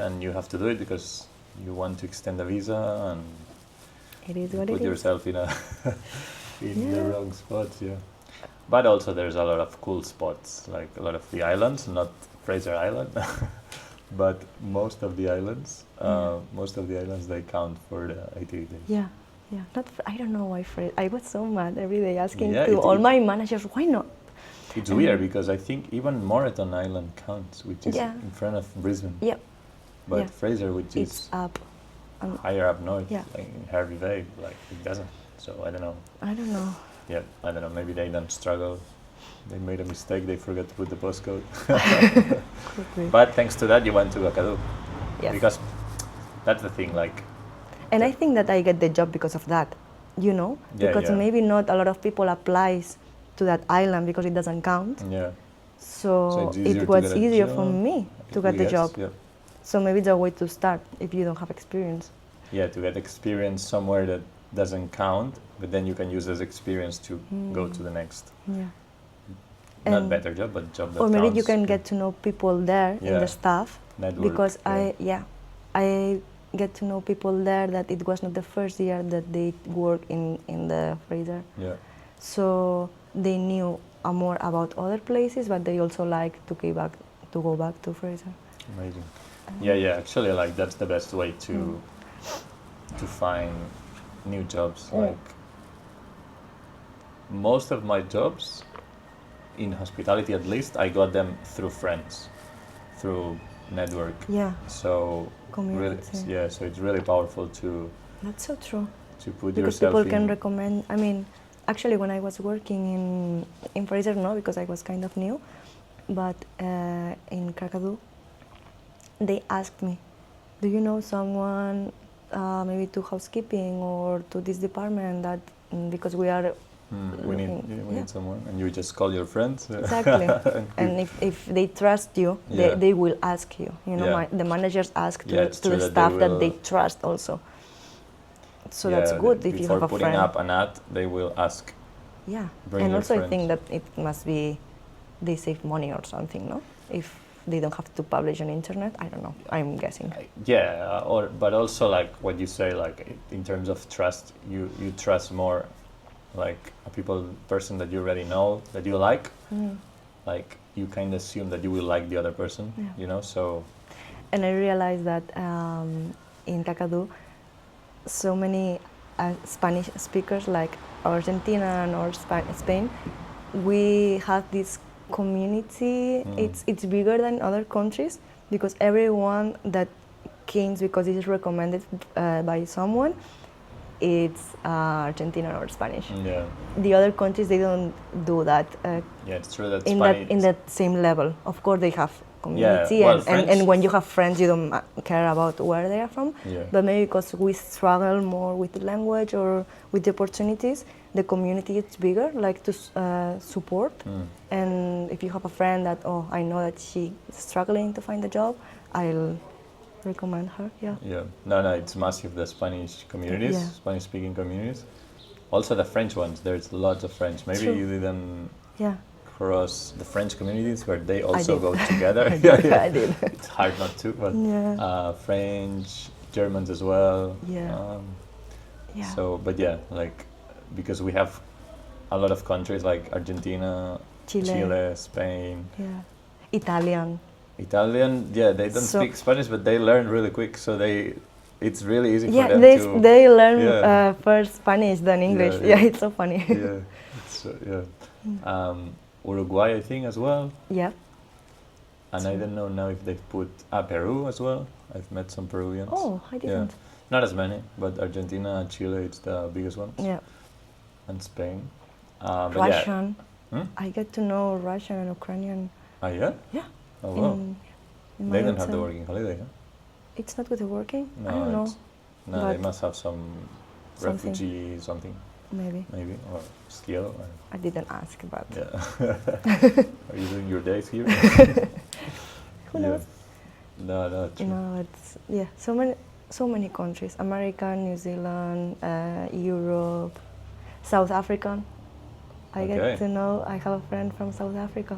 And you have to do it because you want to extend the visa and It is you what put it is. yourself in a in the Yeah. wrong spots. Yeah. But also there's a lot of cool spots, like a lot of the islands, not Fraser Island, but most of the islands. Most of the islands they count for the 80 days. Yeah, yeah. I don't know why. I was so mad every day asking Yeah, to all my managers, why not? It's weird because I think even Moreton Island counts, which is Yeah. in front of Brisbane. Yep. But Yeah. Fraser, which It's is up. higher up north, Yeah. like in Hervey Bay, like it doesn't. So I don't know. I don't know. Yeah, I don't know. Maybe they don't struggle. They made a mistake. They forgot to put the postcode. Could be. But thanks to that, you went to Kakadu. Yes. Because that's the thing. Like, And I think that I get the job because of that, you know? Yeah, Because yeah. maybe not a lot of people applies to that island because it doesn't count. yeah. So it's easier it to was get a easier for job, me to get the yes, job. Yeah. So maybe it's a way to start if you don't have experience. Yeah, to get experience somewhere that doesn't count, but then you can use this experience to go to the next, Yeah. not And- better job, but job that Or maybe counts. you can get to know people there in Yeah. the staff. Network, Because yeah. I get to know people there that it was not the first year that they worked in the Fraser. Yeah. So they knew more about other places, but they also like to go back to Fraser. Amazing. Yeah. Actually, like that's the best way to find new jobs. Like most of my jobs in hospitality, at least, I got them through friends, through network. Yeah, So really, community. yeah. So it's really powerful to That's so true. put Because yourself people can in. recommend. I mean, actually, when I was working in Fraser, no, because I was kind of new, but in Kakadu, they asked me, "Do you know someone, maybe to housekeeping or to this department that because we are We need looking- we need someone, and you just call your friends. Exactly. And if they trust you, Yeah. they will ask you. You know, Yeah. the managers ask to, Yeah, it's to true the that they staff that will- they trust also. So that's good if you before have a putting friend. up an ad, they will ask. Yeah. Bring And your also I friends. think that it must be they save money or something, no? If they don't have to publish on internet, I don't know. I'm guessing. Yeah, but also like what you say, like in terms of trust, you trust more, like a person that you already know that you like. Like you kind of assume that you will like the other person, Yeah. you know. So And I realized that in Kakadu, so many Spanish speakers like Argentina or Spain, we have this community. It's bigger than other countries because everyone that came because it is recommended by someone, it's Argentinian or Spanish. yeah, The other countries they don't do that yeah, it's true that in Spanish. that same level. Of course, they have community, well, and French- when you have friends, you don't care about where they are from. Yeah. But maybe because we struggle more with the language or with the opportunities, the community is bigger, like to support. And if you have a friend that, oh, I know that she is struggling to find a job, I'll recommend her. Yeah. Yeah, no, it's massive. The Spanish communities, Yeah. Spanish-speaking communities. Also the French ones. There's lots of French. Maybe True. you didn't Yeah. cross the French communities where they also did. go together. I did. It's hard not to, but Yeah. French, Germans as well. Yeah. Yeah. So, but yeah, like because we have a lot of countries like Argentina, Chile. Spain, Yeah. Italian. Italian. Yeah, they don't So- speak Spanish, but they learn really quick. So it's really easy Yeah, for them they to. they learn Yeah. first Spanish than English. yeah. Yeah, it's so funny. Yeah, yeah. Uruguay, I think, as well. Yeah. And I don't know now if they've put Peru as well. I've met some Peruvians. Oh, I didn't. Not as many, but Argentina and Chile, it's the biggest ones. Yeah. And Spain. But Russian. Hmm? I get to know Russian and Ukrainian. Yeah? Yeah. Oh, wow. in They my don't have the hotel. working holiday, huh? It's not with the working? No, I don't know. No, they but must have some something. refugee something, Maybe. or skill. Or, I didn't ask, but yeah. Are you doing your days here? who knows? No, true. No, it's so many countries: America, New Zealand, Europe, South Africa. I Okay. get to know. I have a friend from South Africa.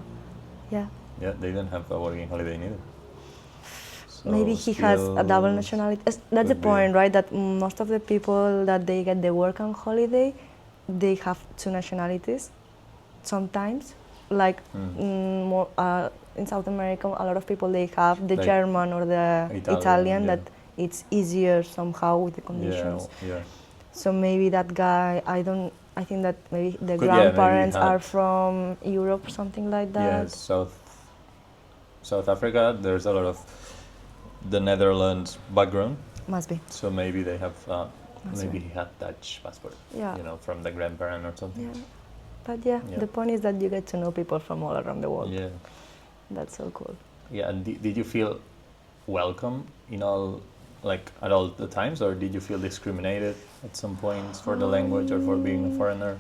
Yeah. Yeah, they don't have a working holiday neither. So Maybe he has a double skills nationality. That's the could be- point, right? That most of the people that they get the work on holiday, they have two nationalities. Sometimes, like more in South America, a lot of people they have the Like German or the Italian yeah. that it's easier somehow with the conditions. Yeah. So maybe that guy, I think that maybe the Could- yeah, maybe grandparents had- are from Europe, something like that. Yes, South Africa. There's a lot of the Netherlands background, Must be. so maybe they have. That's Maybe right. he had Dutch passport. Yeah. From the grandparent or something. Yeah. But yeah, Yeah. the point is that you get to know people from all around the world. Yeah. That's so cool. Yeah. And did you feel welcome in all, like at all the times, or did you feel discriminated at some points for the language or for being a foreigner?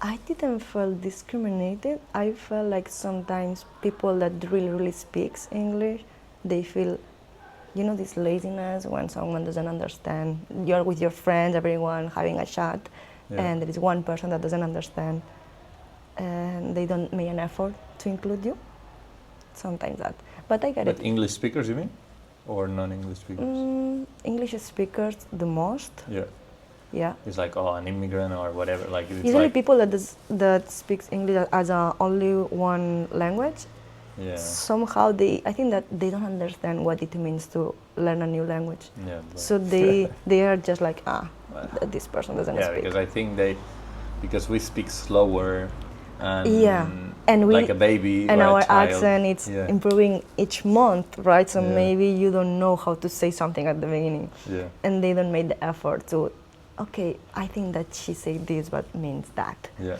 I didn't feel discriminated. I felt like sometimes people that really speaks English, they feel, this laziness when someone doesn't understand. You're with your friends, everyone having a chat, Yeah. and there is one person that doesn't understand, and they don't make an effort to include you. Sometimes that, but I get But it. English speakers, you mean, or non-English speakers? English speakers the most. Yeah. Yeah. It's like an immigrant or whatever. Like it's Usually like people that speaks English as only one language, yeah. somehow I think that they don't understand what it means to learn a new language. Yeah. But So they are just like, this person doesn't yeah, speak. because I think because we speak slower and Yeah, and like a baby and or our a child. accent it's Yeah. improving each month, right? So Yeah. maybe you don't know how to say something at the beginning, Yeah. and they don't make the effort to, okay, I think that she said this but means that. Yeah.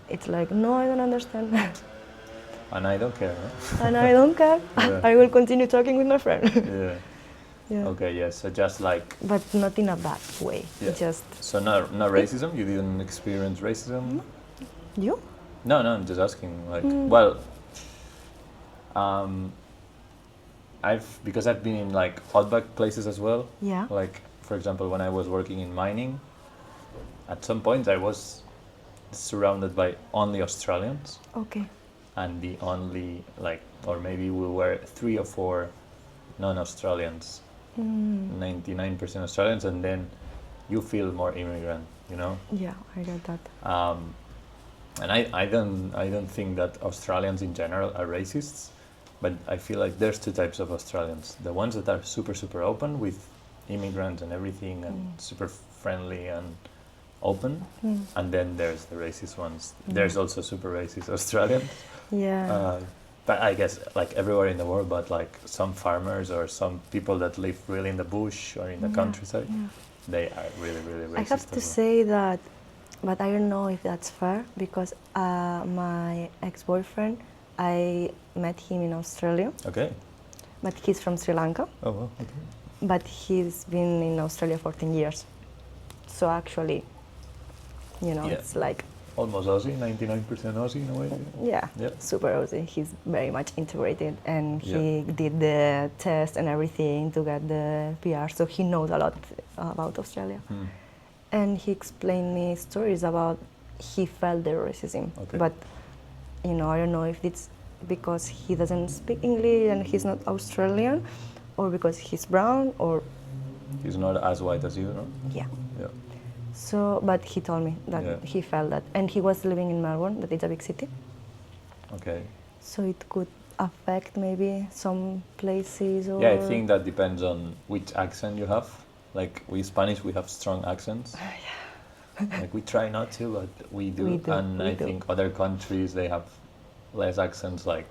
It's like, no, I don't understand. And I don't care. Huh? And I don't care. Yeah. I will continue talking with my friend. Yeah. Yeah. Okay. Yeah. So just like. But not in a bad way. Yeah. Just So no racism. You didn't experience racism. you. No, I'm just asking. Like, well, because I've been in like outback places as well. Yeah. Like, for example, when I was working in mining, at some point I was surrounded by only Australians, Okay. and the only or maybe we were 3 or 4 non-Australians, 99% Australians, and then you feel more immigrant, Yeah, I get that. And I don't think that Australians in general are racists, but I feel like there's 2 types of Australians. The ones that are super open with immigrants and everything and super friendly and open, and then there's the racist ones. There's also super racist Australians. Yeah. But I guess like everywhere in the world, but like some farmers or some people that live really in the bush or in the countryside, they are really racist. I have to as well. say that, but I don't know if that's fair because my ex-boyfriend, I met him in Australia, Okay. but he's from Sri Lanka, Oh well. Okay. but he's been in Australia 14 years. So actually, Yeah. it's like, Almost Aussie, 99% Aussie in a way. yeah, Yeah. super Aussie. He's very much integrated and Yeah. he did the test and everything to get the PR, so he knows a lot about Australia. And he explained me stories about he felt the racism, Okay. but I don't know if it's because he doesn't speak English and he's not Australian, or because he's brown, or He's not as white as you, no? yeah. Yeah. So, but he told me that Yeah. he felt that, and he was living in Melbourne, that is a big city, Okay. so it could affect maybe some places. Or Yeah, I think that depends on which accent you have. Like we Spanish, we have strong accents. Like we try not to, but we do. We do, And we I do. think other countries they have less accents, like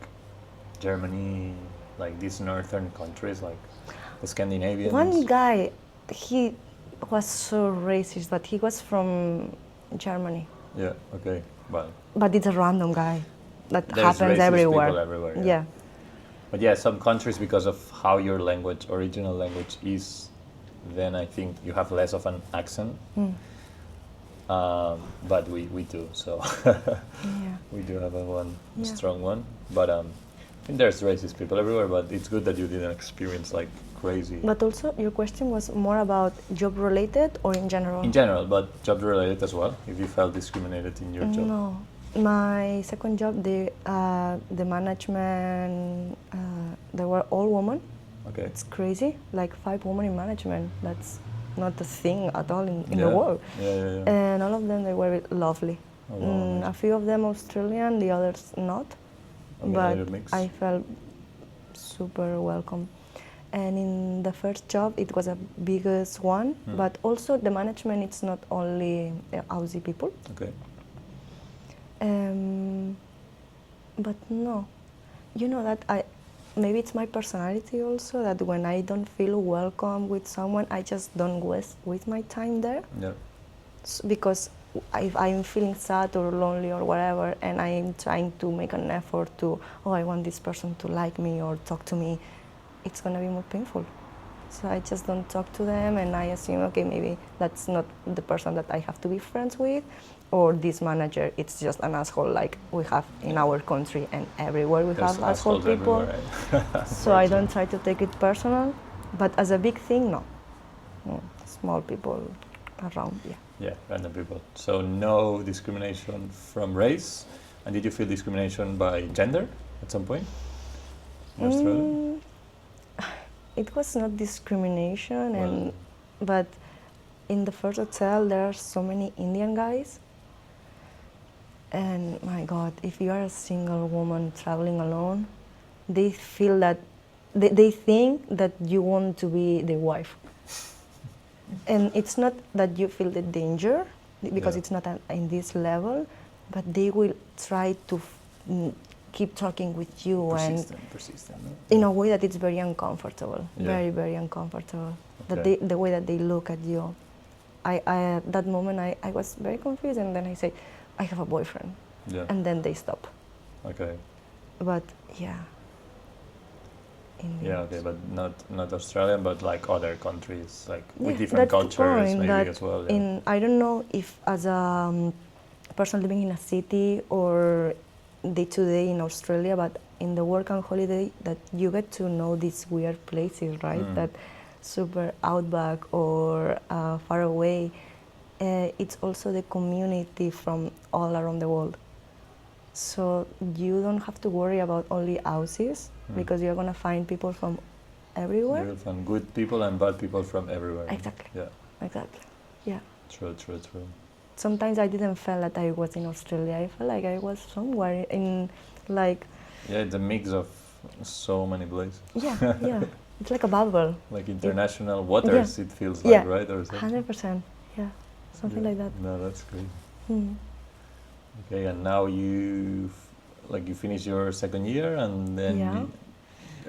Germany, like these northern countries, like the Scandinavians. One guy, he was so racist, but he was from Germany. Yeah. Okay. Well, But it's a random guy that there's happens racist everywhere. people everywhere. Yeah. But yeah, some countries, because of how your language, original language is, then I think you have less of an accent. But we do, so Yeah. we do have a Yeah. strong one. But I think there's racist people everywhere, but it's good that you didn't experience like crazy. But also, your question was more about job related or in general? In general, but job related as well, if you felt discriminated in your job. No. My second job, the management, they were all women. Okay. It's crazy, like 5 women in management. That's not a thing at all in the Yeah. world. Yeah. And all of them, they were lovely. Oh, wow, A few of them Australian, the others not. Okay, But little mix. I felt super welcome. And in the first job, it was a biggest one, but also the management, it's not only Aussie people. Okay. But no, you know that maybe it's my personality also, that when I don't feel welcome with someone, I just don't waste my time there. Yeah. Because if I'm feeling sad or lonely or whatever, and I'm trying to make an effort to, I want this person to like me or talk to me, it's gonna be more painful. So I just don't talk to them, and I assume, okay, maybe that's not the person that I have to be friends with, or this manager, it's just an asshole like we have in our country and everywhere we There's have asshole people. Right? So I don't try to take it personal, but as a big thing, no. Small people around, yeah. Yeah, random people. So no discrimination from race. And did you feel discrimination by gender at some point in Australia? It was not discrimination, but in the first hotel there are so many Indian guys, and my God, if you are a single woman traveling alone, they feel that they think that you want to be their wife, and it's not that you feel the danger because it's not in this level, but they will try to keep talking with you persistent, no? in a way that it's very uncomfortable, very, very uncomfortable. Okay. The way that they look at you. At that moment, I was very confused, and then I say, I have a boyfriend. Yeah. And then they stop. Okay. But yeah. Okay, but not Australian, but like other countries, like with Yeah, different that's the cultures point, maybe that as well. Yeah. I don't know if as a person living in a city or day-to-day in Australia, but in the work and holiday, that you get to know these weird places, right? That super outback or far away. It's also the community from all around the world. So you don't have to worry about only Aussies, because you're going to find people from everywhere. You'll find good people and bad people from everywhere. Exactly. Yeah. Exactly. Yeah. True. Sometimes I didn't feel that I was in Australia. I felt like I was somewhere in, like... Yeah, it's a mix of so many places. Yeah. It's like a bubble. Like international waters, it feels like, right? Or something. 100%. Yeah, something like that. No, that's great. Mm. Okay, and now you finish your second year, and then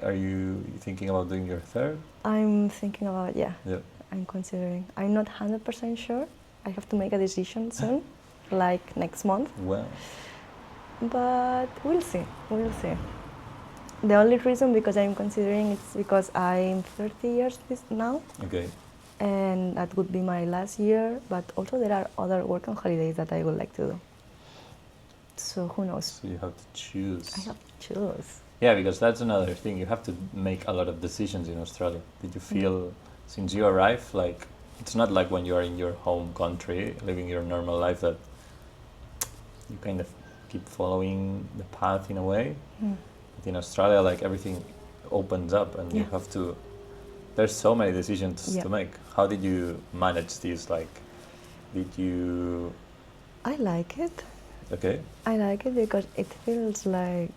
are you thinking about doing your third? I'm thinking about, Yeah. I'm considering. I'm not 100% sure. I have to make a decision soon, like next month. Well. But we'll see. The only reason because I'm considering it's because I'm 30 years now. Okay. And that would be my last year, but also there are other work and holidays that I would like to do. So who knows? So you have to choose. I have to choose. Yeah, because that's another thing. You have to make a lot of decisions in Australia. Did you feel, since you arrived, like, it's not like when you are in your home country, living your normal life, that you kind of keep following the path in a way. But in Australia, like, everything opens up and you have to, there's so many decisions to make. How did you manage this? Like, did you... I like it. Okay. I like it because it feels like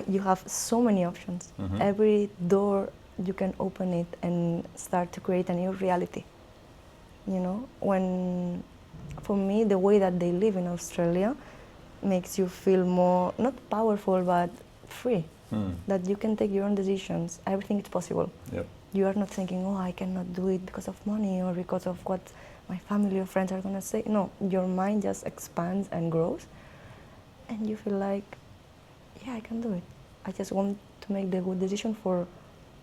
you have so many options. Every door you can open it and start to create a new reality. You know, when, for me, the way that they live in Australia makes you feel more, not powerful, but free. That you can take your own decisions. Everything is possible. Yep. You are not thinking, I cannot do it because of money or because of what my family or friends are going to say. No, your mind just expands and grows. And you feel like, I can do it. I just want to to make the good decision for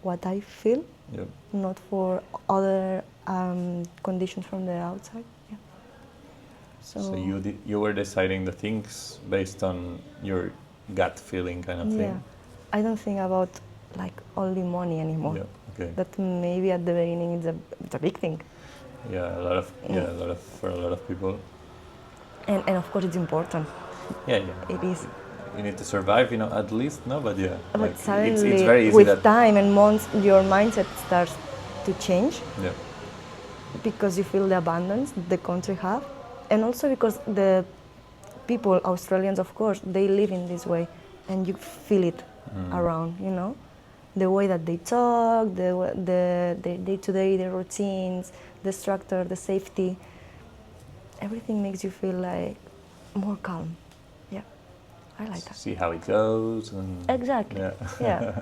what I feel, Yeah. not for other conditions from the outside. Yeah. So you were deciding the things based on your gut feeling kind of yeah, thing? I don't think about like only money anymore. Yeah, okay. That maybe at the beginning it's a big thing. Yeah, for a lot of people. And of course it's important. Yeah. It is. You need to survive, at least, no? But yeah, But like suddenly, it's very easy with that. time and months, your mindset starts to change Yeah. because you feel the abundance the country have, and also because the people, Australians of course, they live in this way, and you feel it around, the way that they talk, the day-to-day, the routines, the structure, the safety, everything makes you feel like more calm. Yeah, I like that. See how it goes. And Exactly. Yeah. Yeah.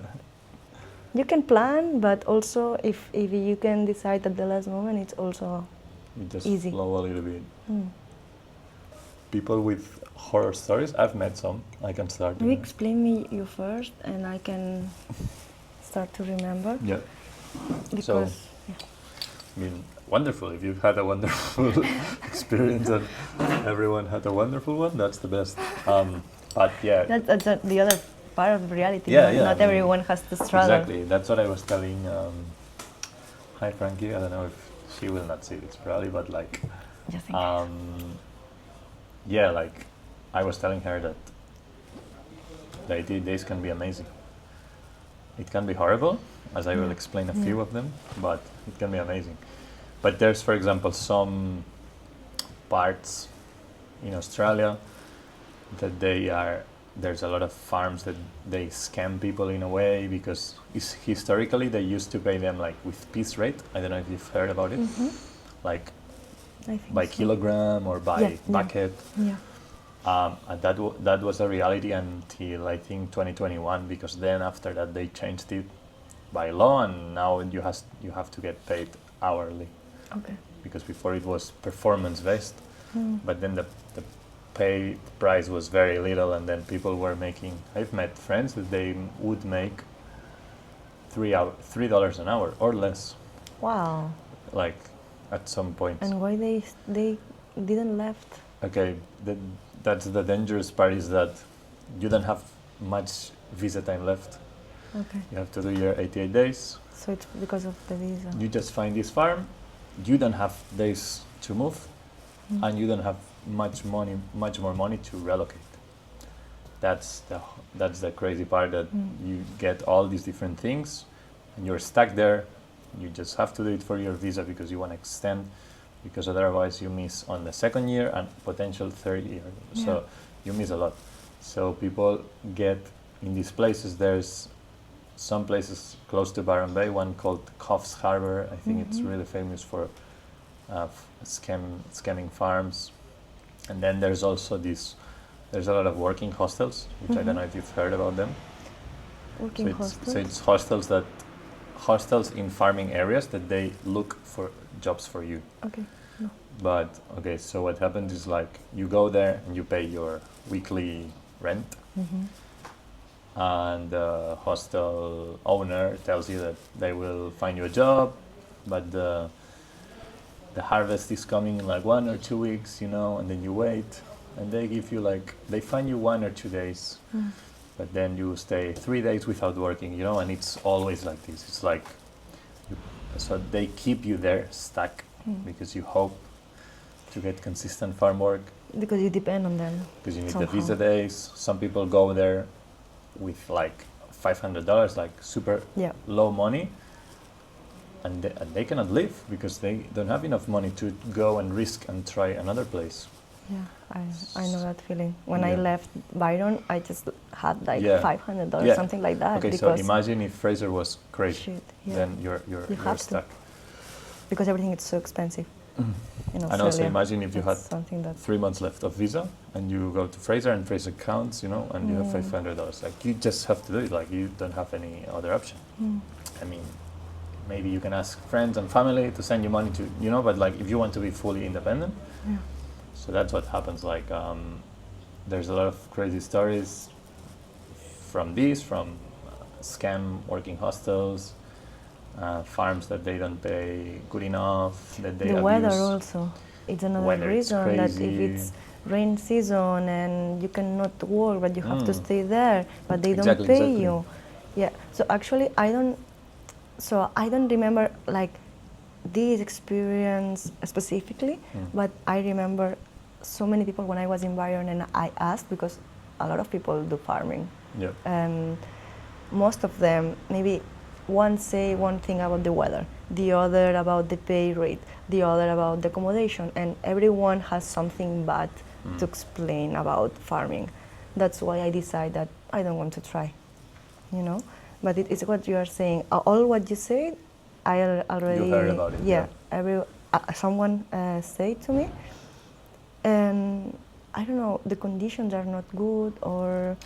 You can plan, but also if you can decide at the last moment, it's also You just easy. flow a little bit. People with horror stories, I've met some. I can start. You explain me you first, and I can start to remember. Yeah. Because I mean, wonderful. If you've had a wonderful experience and everyone had a wonderful one, that's the best. But yeah. that's the other part of reality. Yeah, not yeah, not everyone has to struggle. Exactly. That's what I was telling. Hi, Frankie. I don't know if she will not see this probably, but like, Just think. yeah, like I was telling her that the 80 days can be amazing. It can be horrible, as I will explain a few of them, but it can be amazing. But there's, for example, some parts in Australia that there's a lot of farms that they scam people in a way because historically they used to pay them like with piece rate. I don't know if you've heard about it, like I think by so. kilogram or by bucket. Yeah. And that was a reality until I think 2021, because then after that they changed it by law, and now you have to get paid hourly, Okay. because before it was performance based, but then the pay price was very little, and then people were making. I've met friends that they would make $3 an hour or less, Wow. like at some point. And why they didn't left? Okay, that's the dangerous part, is that you don't have much visa time left. Okay. You have to do your 88 days. So it's because of the visa. You just find this farm. You don't have days to move, and you don't have much more money to relocate. That's the crazy part, that you get all these different things, and you're stuck there. You just have to do it for your visa because you want to extend, because otherwise you miss on the second year and potential third year. Yeah. So you miss a lot. So people get in these places. There's some places close to Byron Bay, one called Coffs Harbour. I think it's really famous for scamming farms. And then there's also there's a lot of working hostels, which I don't know if you've heard about them. Working hostels? So it's hostels in farming areas that they look for jobs for you. Okay. No. But okay, so what happens is, like, you go there and you pay your weekly rent, and the hostel owner tells you that they will find you a job, but the harvest is coming in like 1 or 2 weeks, and then you wait, and they give you they find you 1 or 2 days, but then you stay 3 days without working, and it's always like this. It's like, so they keep you there stuck because you hope to get consistent farm work. Because you depend on them. Because you need somehow. the visa days. Some people go there with like $500, like super low money, and they cannot live because they don't have enough money to go and risk and try another place. Yeah, I know that feeling. When I Yeah. left Byron, I just had like Yeah. $500, Yeah. something like that. Okay, so because imagine if Fraser was crazy, Shit, yeah. then You you're have to. stuck. because everything is so expensive in Australia. And also imagine if you had That's something that 3 months left of visa, and you go to Fraser, and Fraser counts, and you have $500. Like, you just have to do it. Like, you don't have any other option. I mean, maybe you can ask friends and family to send you money to, but like, if you want to be fully independent. Yeah. So that's what happens. Like, there's a lot of crazy stories from scam working hostels, farms that they don't pay good enough, that they The abuse. weather also. It's another Weather, it's reason that if crazy. it's rain season and you cannot work, but you have to stay there, but they don't Exactly, pay exactly. you. Yeah. So actually, I don't remember like this experience specifically, but I remember so many people when I was in Bayern and I asked, because a lot of people do farming. Yeah. And most of them, maybe one say one thing about the weather, the other about the pay rate, the other about the accommodation, and everyone has something bad to explain about farming. That's why I decided that I don't want to try, you know. But it's what you are saying. All what you said, I already. You heard about it. Yeah. Someone said to me, and I don't know. The conditions are not good, or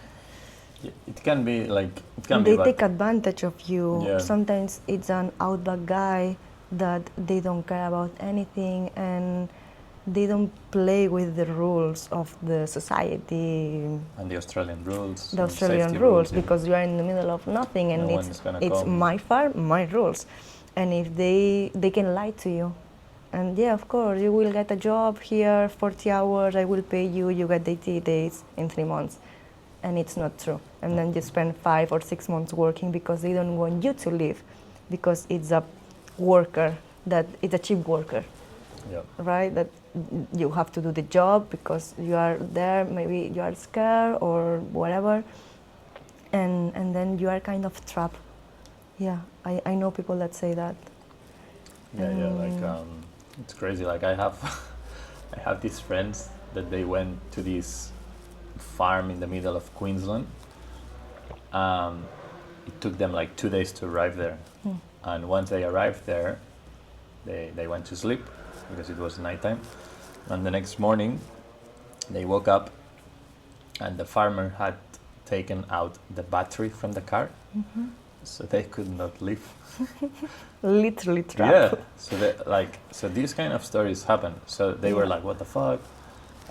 It can be like they take advantage of you. Yeah. Sometimes it's an outback guy that they don't care about anything and they don't play with the rules of the society, and the Australian rules. the and Australian safety rules, yeah. because you are in the middle of nothing and No one is gonna it's come. my farm, my rules. And if they can lie to you. And yeah, of course, you will get a job here, 40 hours, I will pay you, you get 80 days in 3 months. And it's not true. And then you spend 5 or 6 months working because they don't want you to leave, because it's a worker, that it's a cheap worker, Yeah. right? That you have to do the job because you are there, maybe you are scared or whatever, and then you are kind of trapped. Yeah, I know people that say that. Yeah, like it's crazy. Like I have, I have these friends that they went to this farm in the middle of Queensland. It took them like 2 days to arrive there, and once they arrived there, they went to sleep because it was nighttime, and the next morning, they woke up, and the farmer had taken out the battery from the car, so they could not leave. Literally trapped. Yeah. So these kind of stories happen. So they were like, "What the fuck,"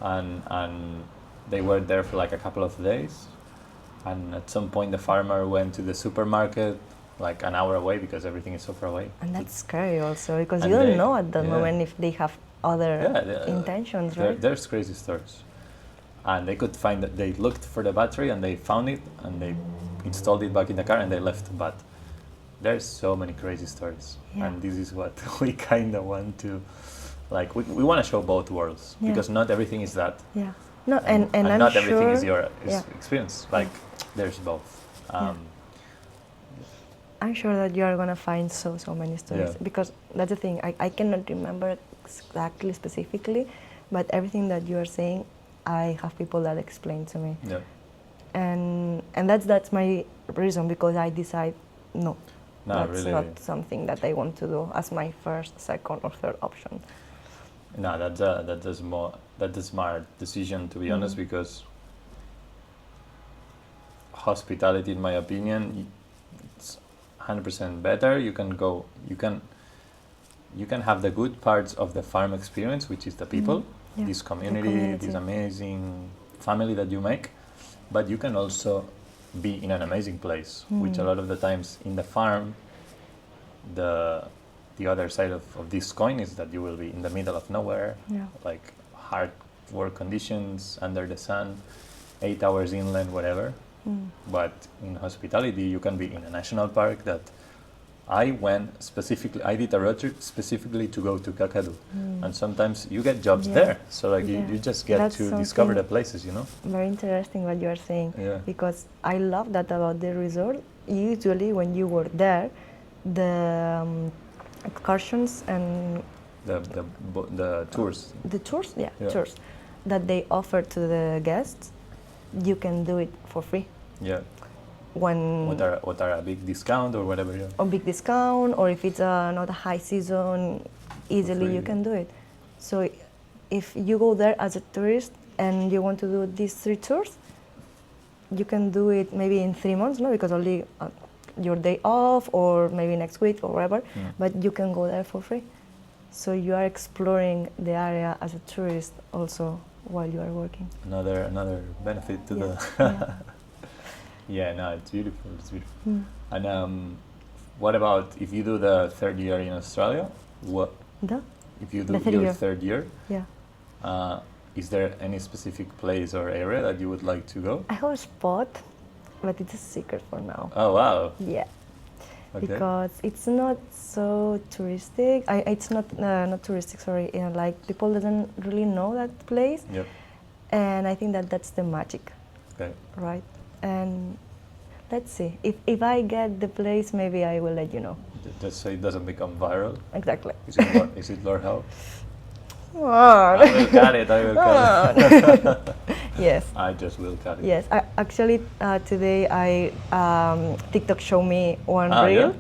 and they were there for like a couple of days, and at some point the farmer went to the supermarket like an hour away because everything is so far away. And that's scary also, because And you don't they- know at that yeah. moment if they have other intentions, right? There's crazy stories, and they could find that they looked for the battery and they found it and they installed it back in the car and they left. But there's so many crazy stories, Yeah. and this is what we kind of want to, like, we want to show both worlds, Yeah. because not everything is that, Yeah. No, and I'm not sure, everything is your yeah. experience. Like, there's both. I'm sure that you are gonna find so many stories, Yeah. because that's the thing. I cannot remember exactly specifically, but everything that you are saying, I have people that explain to me, Yeah. and that's my reason, because I decide no, No, that's really. not something that I want to do as my first, second, or third option. No, that's a smart decision, to be honest, because hospitality, in my opinion, it's 100% better. You can have the good parts of the farm experience, which is the people, Yeah, this the community, this amazing family that you make, but you can also be in an amazing place, which a lot of the times in the farm, the other side of this coin is that you will be in the middle of nowhere, Yeah. like hard work conditions under the sun, 8 hours inland, whatever. But in hospitality, you can be in a national park that I did a road trip specifically to go to Kakadu. And sometimes you get jobs Yeah. there. So like Yeah. you just get That's to discover something- the places, you know? Very interesting what you are saying, Yeah. because I love that about the resort. Usually when you were there, the excursions and The tours. the tours, Yeah. tours that they offer to the guests, you can do it for free. Yeah. When What are a big discount or whatever, yeah. a big discount, or if it's not a high season, easily free, you yeah. can do it. So if you go there as a tourist and you want to do these 3 tours, you can do it maybe in 3 months, no, because only your day off, or maybe next week or whatever, but you can go there for free. So you are exploring the area as a tourist also while you are working. Another benefit to Yeah. the. Yeah. Yeah, no, it's beautiful. It's beautiful. And what about if you do the third year in Australia? What if you do your third year? Yeah. Is there any specific place or area that you would like to go? I have a spot, but it's a secret for now. Oh wow! Yeah. Okay. Because it's not so touristic. It's not touristic. Sorry, like people doesn't really know that place. Yep. And I think that's the magic. Okay. Right. And let's see. If I get the place, maybe I will let you know. Just so it doesn't become viral. Exactly. Is it Lord Howe? I will cut it. I will cut it. Yes. I just will cut it. Yes. Actually, today TikTok showed me one reel,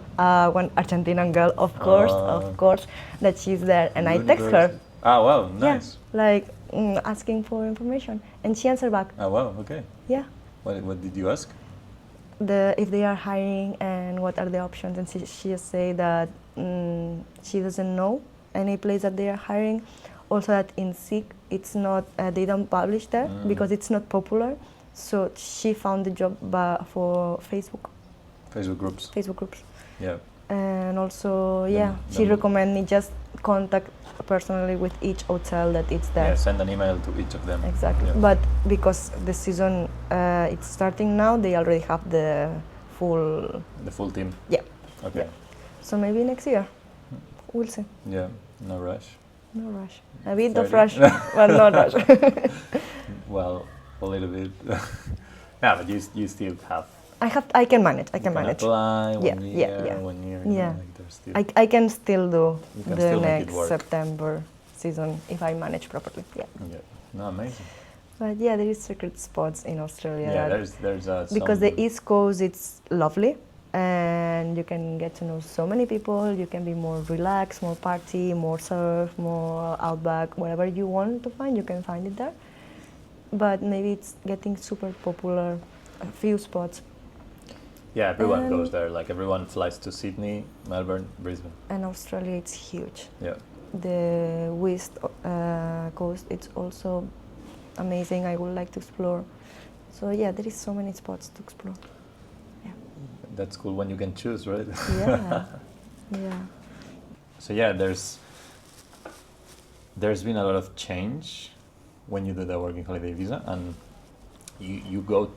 one Argentinian girl, of course, that she's there, and I text her. Ah, wow, nice. Yeah, like asking for information, and she answered back. Oh, wow, okay. Yeah. What did you ask? If they are hiring and what are the options, and she just say that she doesn't know any place that they are hiring. Also, that in SIG, it's not they don't publish there because it's not popular. So she found the job for Facebook. Facebook groups. Facebook groups. Yeah. And also, she recommended me just contact personally with each hotel that it's there. Yeah, send an email to each of them. Exactly. Yeah. But because the season it's starting now, they already have the full. The full team. Yeah. Okay. Yeah. So maybe next year, we'll see. Yeah. No rush. No rush. A bit of rush, but not rush. Well, a little bit. Yeah, but you still have. I can manage. I can manage. Apply 1 year. Yeah. 1 year. Yeah. Still I can still do the still next September season if I manage properly. Yeah. Yeah. No, amazing. But yeah, there is secret spots in Australia. Yeah, there's because the East Coast, it's lovely, and you can get to know so many people. You can be more relaxed, more party, more surf, more outback, whatever you want to find, you can find it there. But maybe it's getting super popular, a few spots. Yeah, everyone goes there. Like everyone flies to Sydney, Melbourne, Brisbane. And Australia, it's huge. Yeah. The West Coast, it's also amazing. I would like to explore. So yeah, there is so many spots to explore. Yeah. That's cool when you can choose, right? Yeah. Yeah. So yeah, there's been a lot of change when you do the working holiday visa, and you go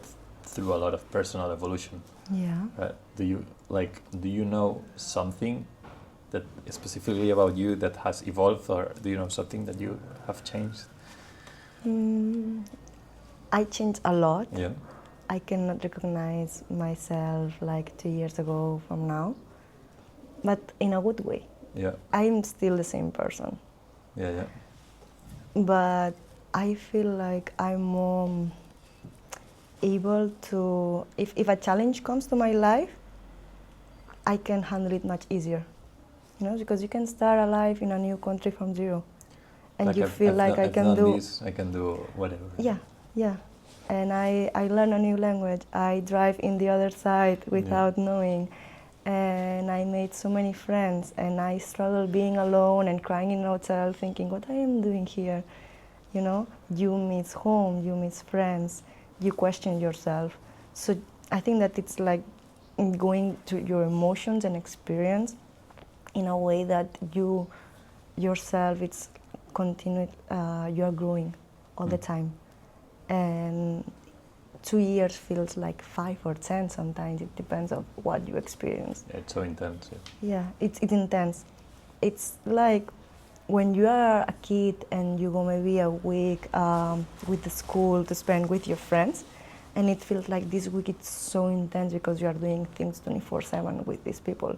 through a lot of personal evolution. Yeah. Do you know something that specifically about you that has evolved, or do you know something that you have changed? I changed a lot. Yeah. I cannot recognize myself like 2 years ago from now, but in a good way. Yeah. I'm still the same person. Yeah. But I feel like I'm more able to, if a challenge comes to my life, I can handle it much easier. You know, because you can start a life in a new country from zero, and like I can do whatever. Yeah. And I learn a new language. I drive in the other side without knowing, and I made so many friends. And I struggle being alone and crying in a hotel, thinking, what I am doing here? You know, you miss home, you miss friends, you question yourself. So I think that it's like going to your emotions and experience in a way that you yourself, it's continued, you are growing all the time. And 2 years feels like 5 or 10 sometimes. It depends on what you experience. Yeah, it's so intense. Yeah, it's intense. It's like when you are a kid and you go maybe a week with the school to spend with your friends, and it feels like this week it's so intense because you are doing things 24/7 with these people,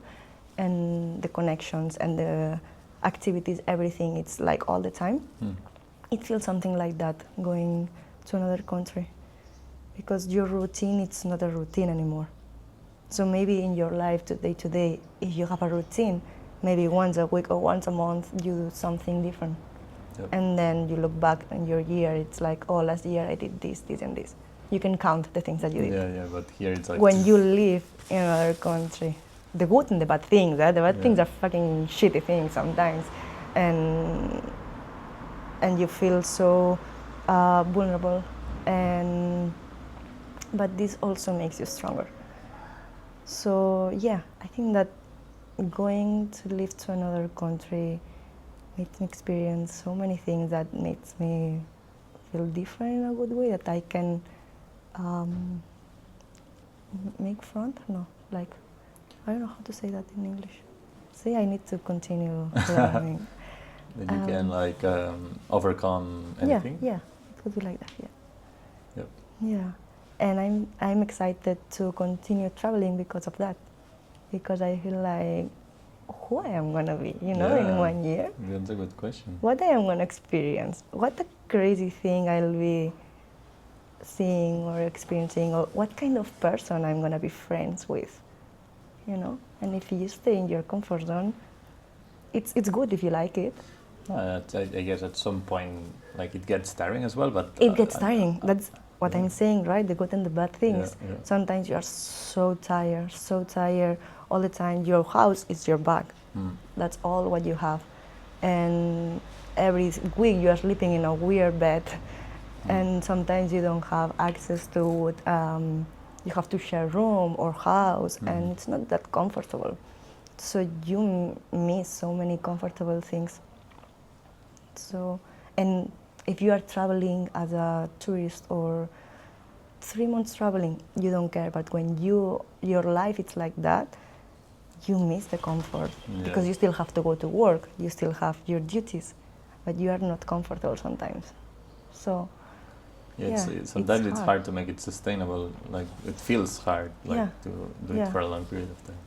and the connections and the activities, everything, it's like all the time. It feels something like that going to another country, because your routine, it's not a routine anymore. So maybe in your life day to day, if you have a routine, maybe once a week or once a month you do something different. Yep. And then you look back in your year, it's like, oh, last year I did this, this and this. You can count the things that you did. Yeah, but here it's like... When you live in another country, the good and the bad things, the bad things are fucking shitty things sometimes. And you feel so vulnerable, and but this also makes you stronger. So yeah, I think that going to live to another country makes me experience so many things that makes me feel different in a good way, that I can make front. No, like, I don't know how to say that in English. See, I need to continue learning. Then you can like overcome anything. Yeah, it could be like that. Yeah. Yep. Yeah, and I'm excited to continue traveling because of that, because I feel like who I am gonna be, in 1 year. That's a good question. What I am gonna experience, what a crazy thing I'll be seeing or experiencing, or what kind of person I'm gonna be friends with, And if you stay in your comfort zone, it's good if you like it. I guess at some point, like it gets tiring as well, but it gets tiring. That's what I'm saying, right? The good and the bad things. Yeah. Sometimes you are so tired all the time. Your house is your bag. That's all what you have, and every week you are sleeping in a weird bed, and sometimes you don't have access to what you have to share room or house, and it's not that comfortable. So you miss so many comfortable things. So, and if you are traveling as a tourist or 3 months traveling, you don't care. But when your life is like that, you miss the comfort, because you still have to go to work, you still have your duties, but you are not comfortable sometimes. So, sometimes it's hard to make it sustainable. Like it feels hard, to do it for a long period of time.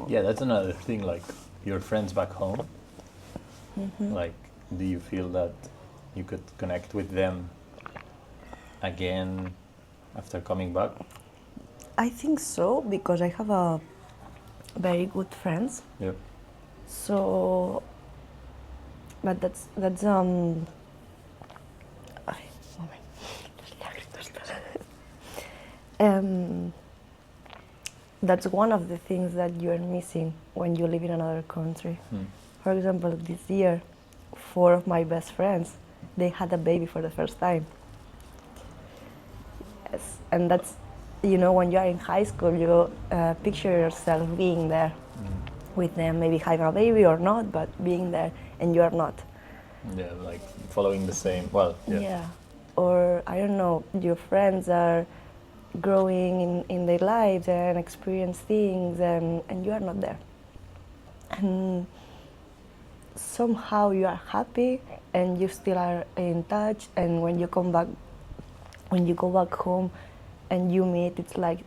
Yeah, that's another thing. Like your friends back home, like, do you feel that you could connect with them again after coming back? I think so, because I have a very good friends. Yep. So, but that's that's one of the things that you are missing when you live in another country. For example, this year, 4 of my best friends, they had a baby for the first time. Yes, and that's, when you are in high school, you picture yourself being there with them, maybe having a baby or not, but being there, and you are not. Yeah, like following the same, Yeah, or I don't know, your friends are growing in their lives and experience things, and you are not there. And somehow you are happy and you still are in touch, and when you go back home and you meet, it's like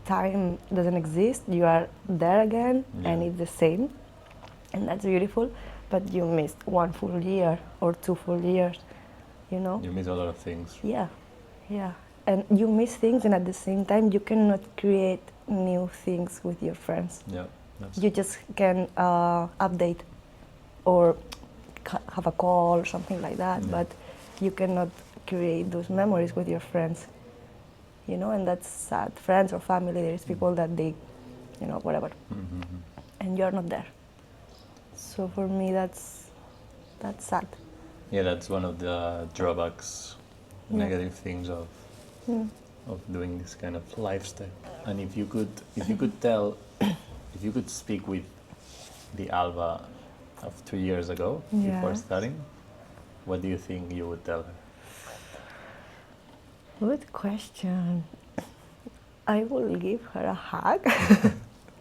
time doesn't exist. You are there again, and it's the same, and that's beautiful. But you missed 1 full year or 2 full years, You miss a lot of things. Yeah, and you miss things, and at the same time you cannot create new things with your friends. Yeah, you just can update or have a call or something like that, but you cannot create those memories with your friends, and that's sad. Friends or family, there's people that they, whatever, and you're not there. So for me, that's sad. Yeah, that's one of the drawbacks, negative things of doing this kind of lifestyle. And if you could speak with the Alba of 2 years ago before studying, what do you think you would tell her? Good question. I will give her a hug.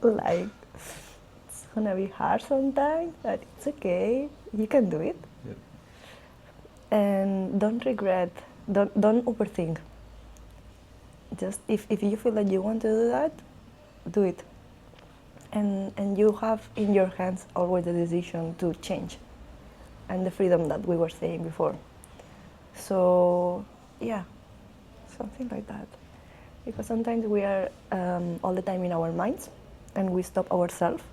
Like, it's gonna be hard sometimes, but it's okay. You can do it. Yep. And don't regret. Don't overthink. Just if you feel that you want to do that, do it. And you have in your hands always the decision to change, and the freedom that we were saying before. So yeah, something like that. Because sometimes we are all the time in our minds, and we stop ourselves.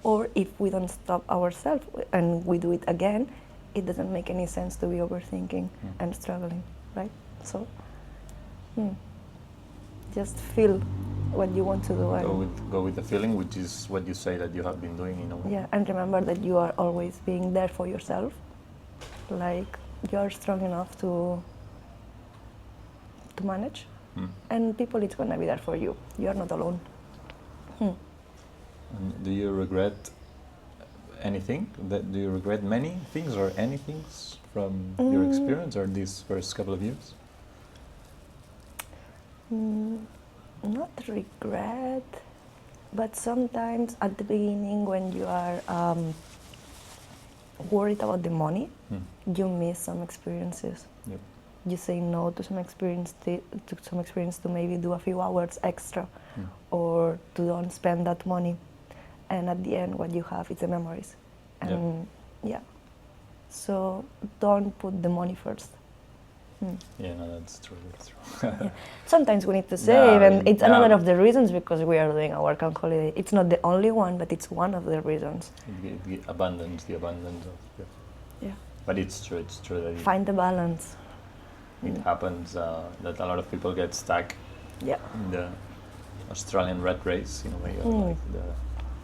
Or if we don't stop ourselves and we do it again, it doesn't make any sense to be overthinking and struggling, right? So just feel what you want to do. Go with the feeling, which is what you say that you have been doing in a way. Yeah, and remember that you are always being there for yourself. Like, you are strong enough to to manage, and people it's gonna be there for you. You are not alone. And do you regret anything? Do you regret many things or any things from your experience or these first couple of years? Not regret, but sometimes at the beginning when you are worried about the money, you miss some experiences. Yep. You say no to some experience to maybe do a few hours extra, or to don't spend that money, and at the end what you have is the memories. And so don't put the money first. Yeah, no, that's true. That's true. Yeah. Sometimes we need to save, and it's another of the reasons because we are doing our work on holiday. It's not the only one, but it's one of the reasons. The abundance of Yeah. But it's true that Find the balance. it happens that a lot of people get stuck Yeah. in the Australian rat race in a way. Like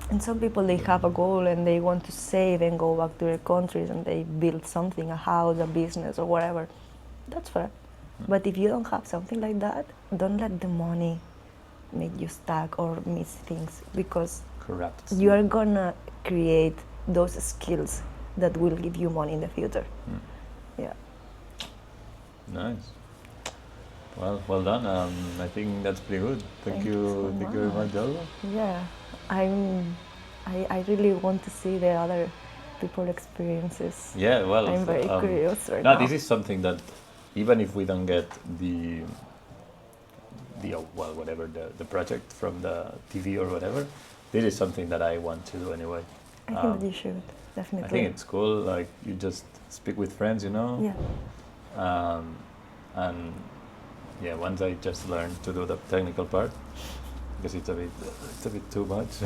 And some people, they have a goal and they want to save and go back to their countries and they build something, a house, a business or whatever. That's fair. But if you don't have something like that, don't let the money make you stuck or miss things, because corrupt. you are gonna create those skills that will give you money in the future. Yeah. Nice. Well done. I think that's pretty good. Thank you very much, Alba. Yeah, I really want to see the other people's experiences. Yeah, well, I'm very curious right now. This is something that even if we don't get the project from the TV or whatever, this is something that I want to do anyway. I think that you should, definitely. I think it's cool. Like you just speak with friends, you know. Yeah. And yeah, once I just learn to do the technical part, because it's a bit too much.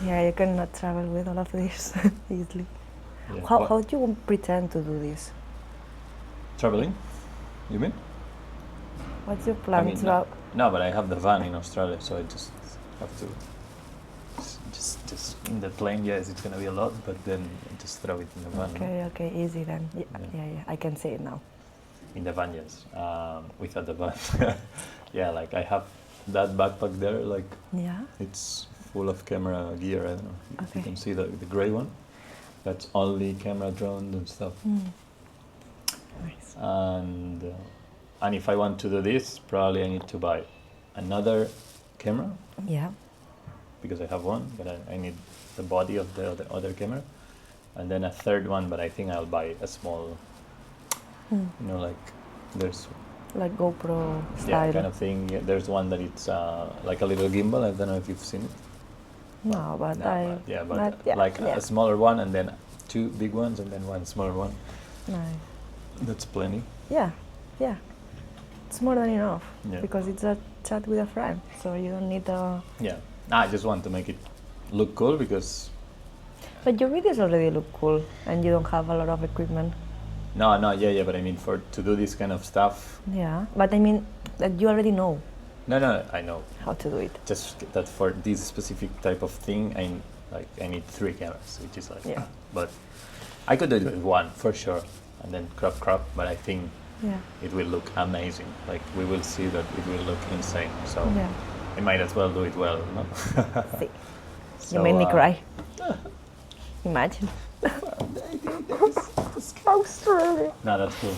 Yeah, you cannot travel with all of this easily. Yeah. How do you pretend to do this? Traveling, you mean? What's your plan? I mean, no, but I have the van in Australia, so I just have to just in the plane. Yes, it's gonna be a lot, but then just throw it in the van. Okay, easy then. Yeah, I can say it now. In the van, yes. Without the van, yeah, like I have that backpack there, like it's full of camera gear. I don't know if you can see the gray one. That's only camera, drones and stuff. Nice. And if I want to do this, probably I need to buy another camera. Yeah. Because I have one, but I need the body of the other camera, and then a third one. But I think I'll buy a small, like there's like GoPro style. kind of thing. Yeah, there's one that it's like a little gimbal. I don't know if you've seen it. No, but a smaller one, and then two big ones, and then one smaller one. Nice. That's plenty. Yeah. It's more than enough, Yeah. because it's a chat with a friend, so you don't need a... Yeah. I just want to make it look cool because... But your videos already look cool, and you don't have a lot of equipment. No, but I mean to do this kind of stuff... Yeah, but I mean, that you already know. No, I know. How to do it. Just that for this specific type of thing, I need 3 cameras, which is like... Yeah. But I could do it with one, for sure, and then crop, but I think it will look amazing. Like, we will see that it will look insane, so... Yeah. I might as well do it well, no? See. So, You made me cry. Imagine. Australia. No, that's cool.